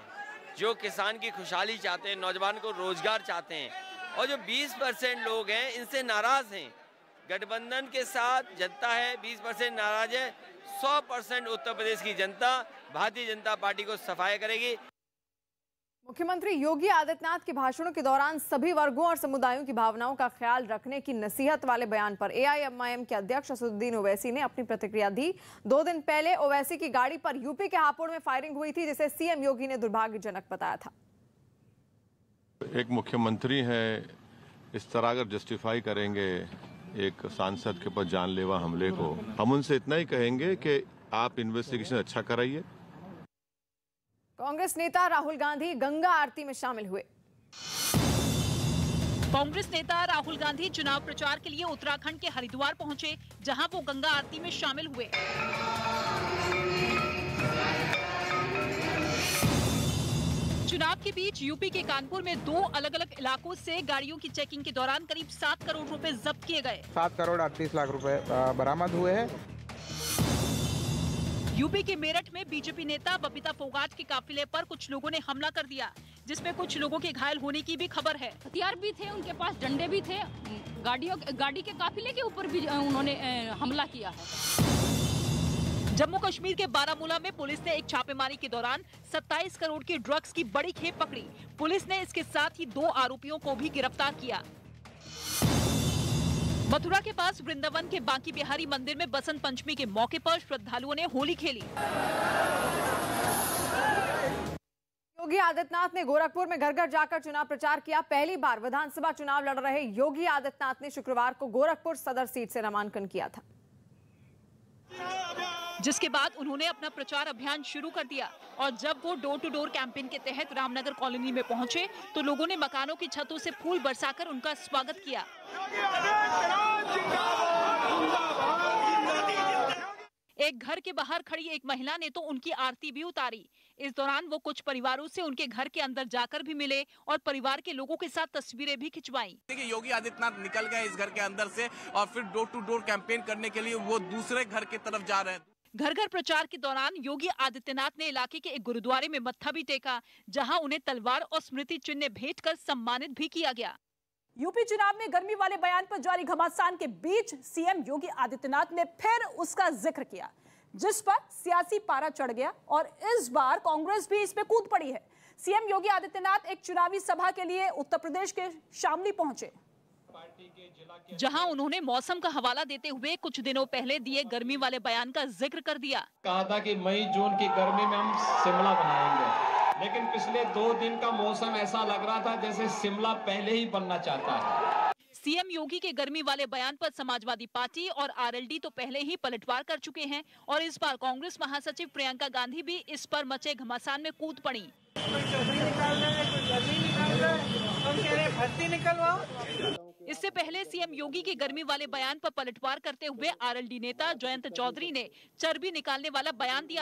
जो किसान की खुशहाली चाहते हैं, नौजवान को रोजगार चाहते हैं, और जो 20% लोग हैं इनसे नाराज हैं। गठबंधन के साथ जनता है, 20% नाराज है। 100% उत्तर प्रदेश की जनता भारतीय जनता पार्टी को सफाया करेगी। मुख्यमंत्री योगी आदित्यनाथ के भाषणों के दौरान सभी वर्गों और समुदायों की भावनाओं का ख्याल रखने की नसीहत वाले बयान पर एआईएमआईएम के अध्यक्ष असदुद्दीन ओवैसी ने अपनी प्रतिक्रिया दी। 2 दिन पहले ओवैसी की गाड़ी पर यूपी के हापुड़ में फायरिंग हुई थी, जिसे सीएम योगी ने दुर्भाग्यजनक बताया था। एक मुख्यमंत्री है, इस तरह अगर जस्टिफाई करेंगे एक सांसद के ऊपर जानलेवा हमले को, हम उनसे इतना ही कहेंगे कि आप इन्वेस्टिगेशन अच्छा कराइए। कांग्रेस नेता राहुल गांधी गंगा आरती में शामिल हुए। कांग्रेस नेता राहुल गांधी चुनाव प्रचार के लिए उत्तराखंड के हरिद्वार पहुंचे, जहां वो गंगा आरती में शामिल हुए। चुनाव के बीच यूपी के कानपुर में 2 अलग-अलग इलाकों से गाड़ियों की चेकिंग के दौरान करीब 7 करोड़ रुपए जब्त किए गए। 7 करोड़ 38 लाख रुपए बरामद हुए हैं। यूपी के मेरठ में बीजेपी नेता बबीता फोगाट के काफिले पर कुछ लोगों ने हमला कर दिया, जिसमें कुछ लोगों के घायल होने की भी खबर है। हथियार भी थे, उनके पास डंडे भी थे, गाड़ी के काफिले के ऊपर भी उन्होंने हमला किया है। जम्मू कश्मीर के बारामूला में पुलिस ने एक छापेमारी के दौरान 27 करोड़ की ड्रग्स की बड़ी खेप पकड़ी। पुलिस ने इसके साथ ही 2 आरोपियों को भी गिरफ्तार किया। मथुरा के पास वृंदावन के बांकी बिहारी मंदिर में बसंत पंचमी के मौके पर श्रद्धालुओं ने होली खेली। योगी आदित्यनाथ ने गोरखपुर में घर घर जाकर चुनाव प्रचार किया। पहली बार विधानसभा चुनाव लड़ रहे योगी आदित्यनाथ ने शुक्रवार को गोरखपुर सदर सीट से नामांकन किया था, जिसके बाद उन्होंने अपना प्रचार अभियान शुरू कर दिया और जब वो डोर टू डोर कैंपेन के तहत रामनगर कॉलोनी में पहुंचे तो लोगों ने मकानों की छतों से फूल बरसाकर उनका स्वागत किया। एक घर के बाहर खड़ी एक महिला ने तो उनकी आरती भी उतारी। इस दौरान वो कुछ परिवारों से उनके घर के अंदर जाकर भी मिले और परिवार के लोगों के साथ तस्वीरें भी खिंचवाईं। देखिए, योगी आदित्यनाथ निकल गए इस घर के अंदर से और फिर डोर टू डोर कैंपेन करने के लिए वो दूसरे घर की तरफ जा रहे हैं। घर घर प्रचार के दौरान योगी आदित्यनाथ ने इलाके के एक गुरुद्वारे में मत्था भी टेका, जहां उन्हें तलवार और स्मृति चिन्ह भेंट कर सम्मानित भी किया गया। यूपी चुनाव में गर्मी वाले बयान पर जारी घमासान के बीच सीएम योगी आदित्यनाथ ने फिर उसका जिक्र किया, जिस पर सियासी पारा चढ़ गया और इस बार कांग्रेस भी इस पे कूद पड़ी है। सीएम योगी आदित्यनाथ एक चुनावी सभा के लिए उत्तर प्रदेश के शामली पहुंचे, जहां उन्होंने मौसम का हवाला देते हुए कुछ दिनों पहले दिए गर्मी वाले बयान का जिक्र कर दिया। कहा था कि मई जून की गर्मी में हम शिमला बनाएंगे, लेकिन पिछले 2 दिन का मौसम ऐसा लग रहा था जैसे शिमला पहले ही बनना चाहता है। सीएम योगी के गर्मी वाले बयान पर समाजवादी पार्टी और आरएलडी तो पहले ही पलटवार कर चुके हैं और इस बार कांग्रेस महासचिव प्रियंका गांधी भी इस पर मचे घमासान में कूद पड़ी। इससे पहले सीएम योगी के गर्मी वाले बयान पर पलटवार करते हुए आरएलडी नेता जयंत चौधरी ने चर्बी निकालने वाला बयान दिया।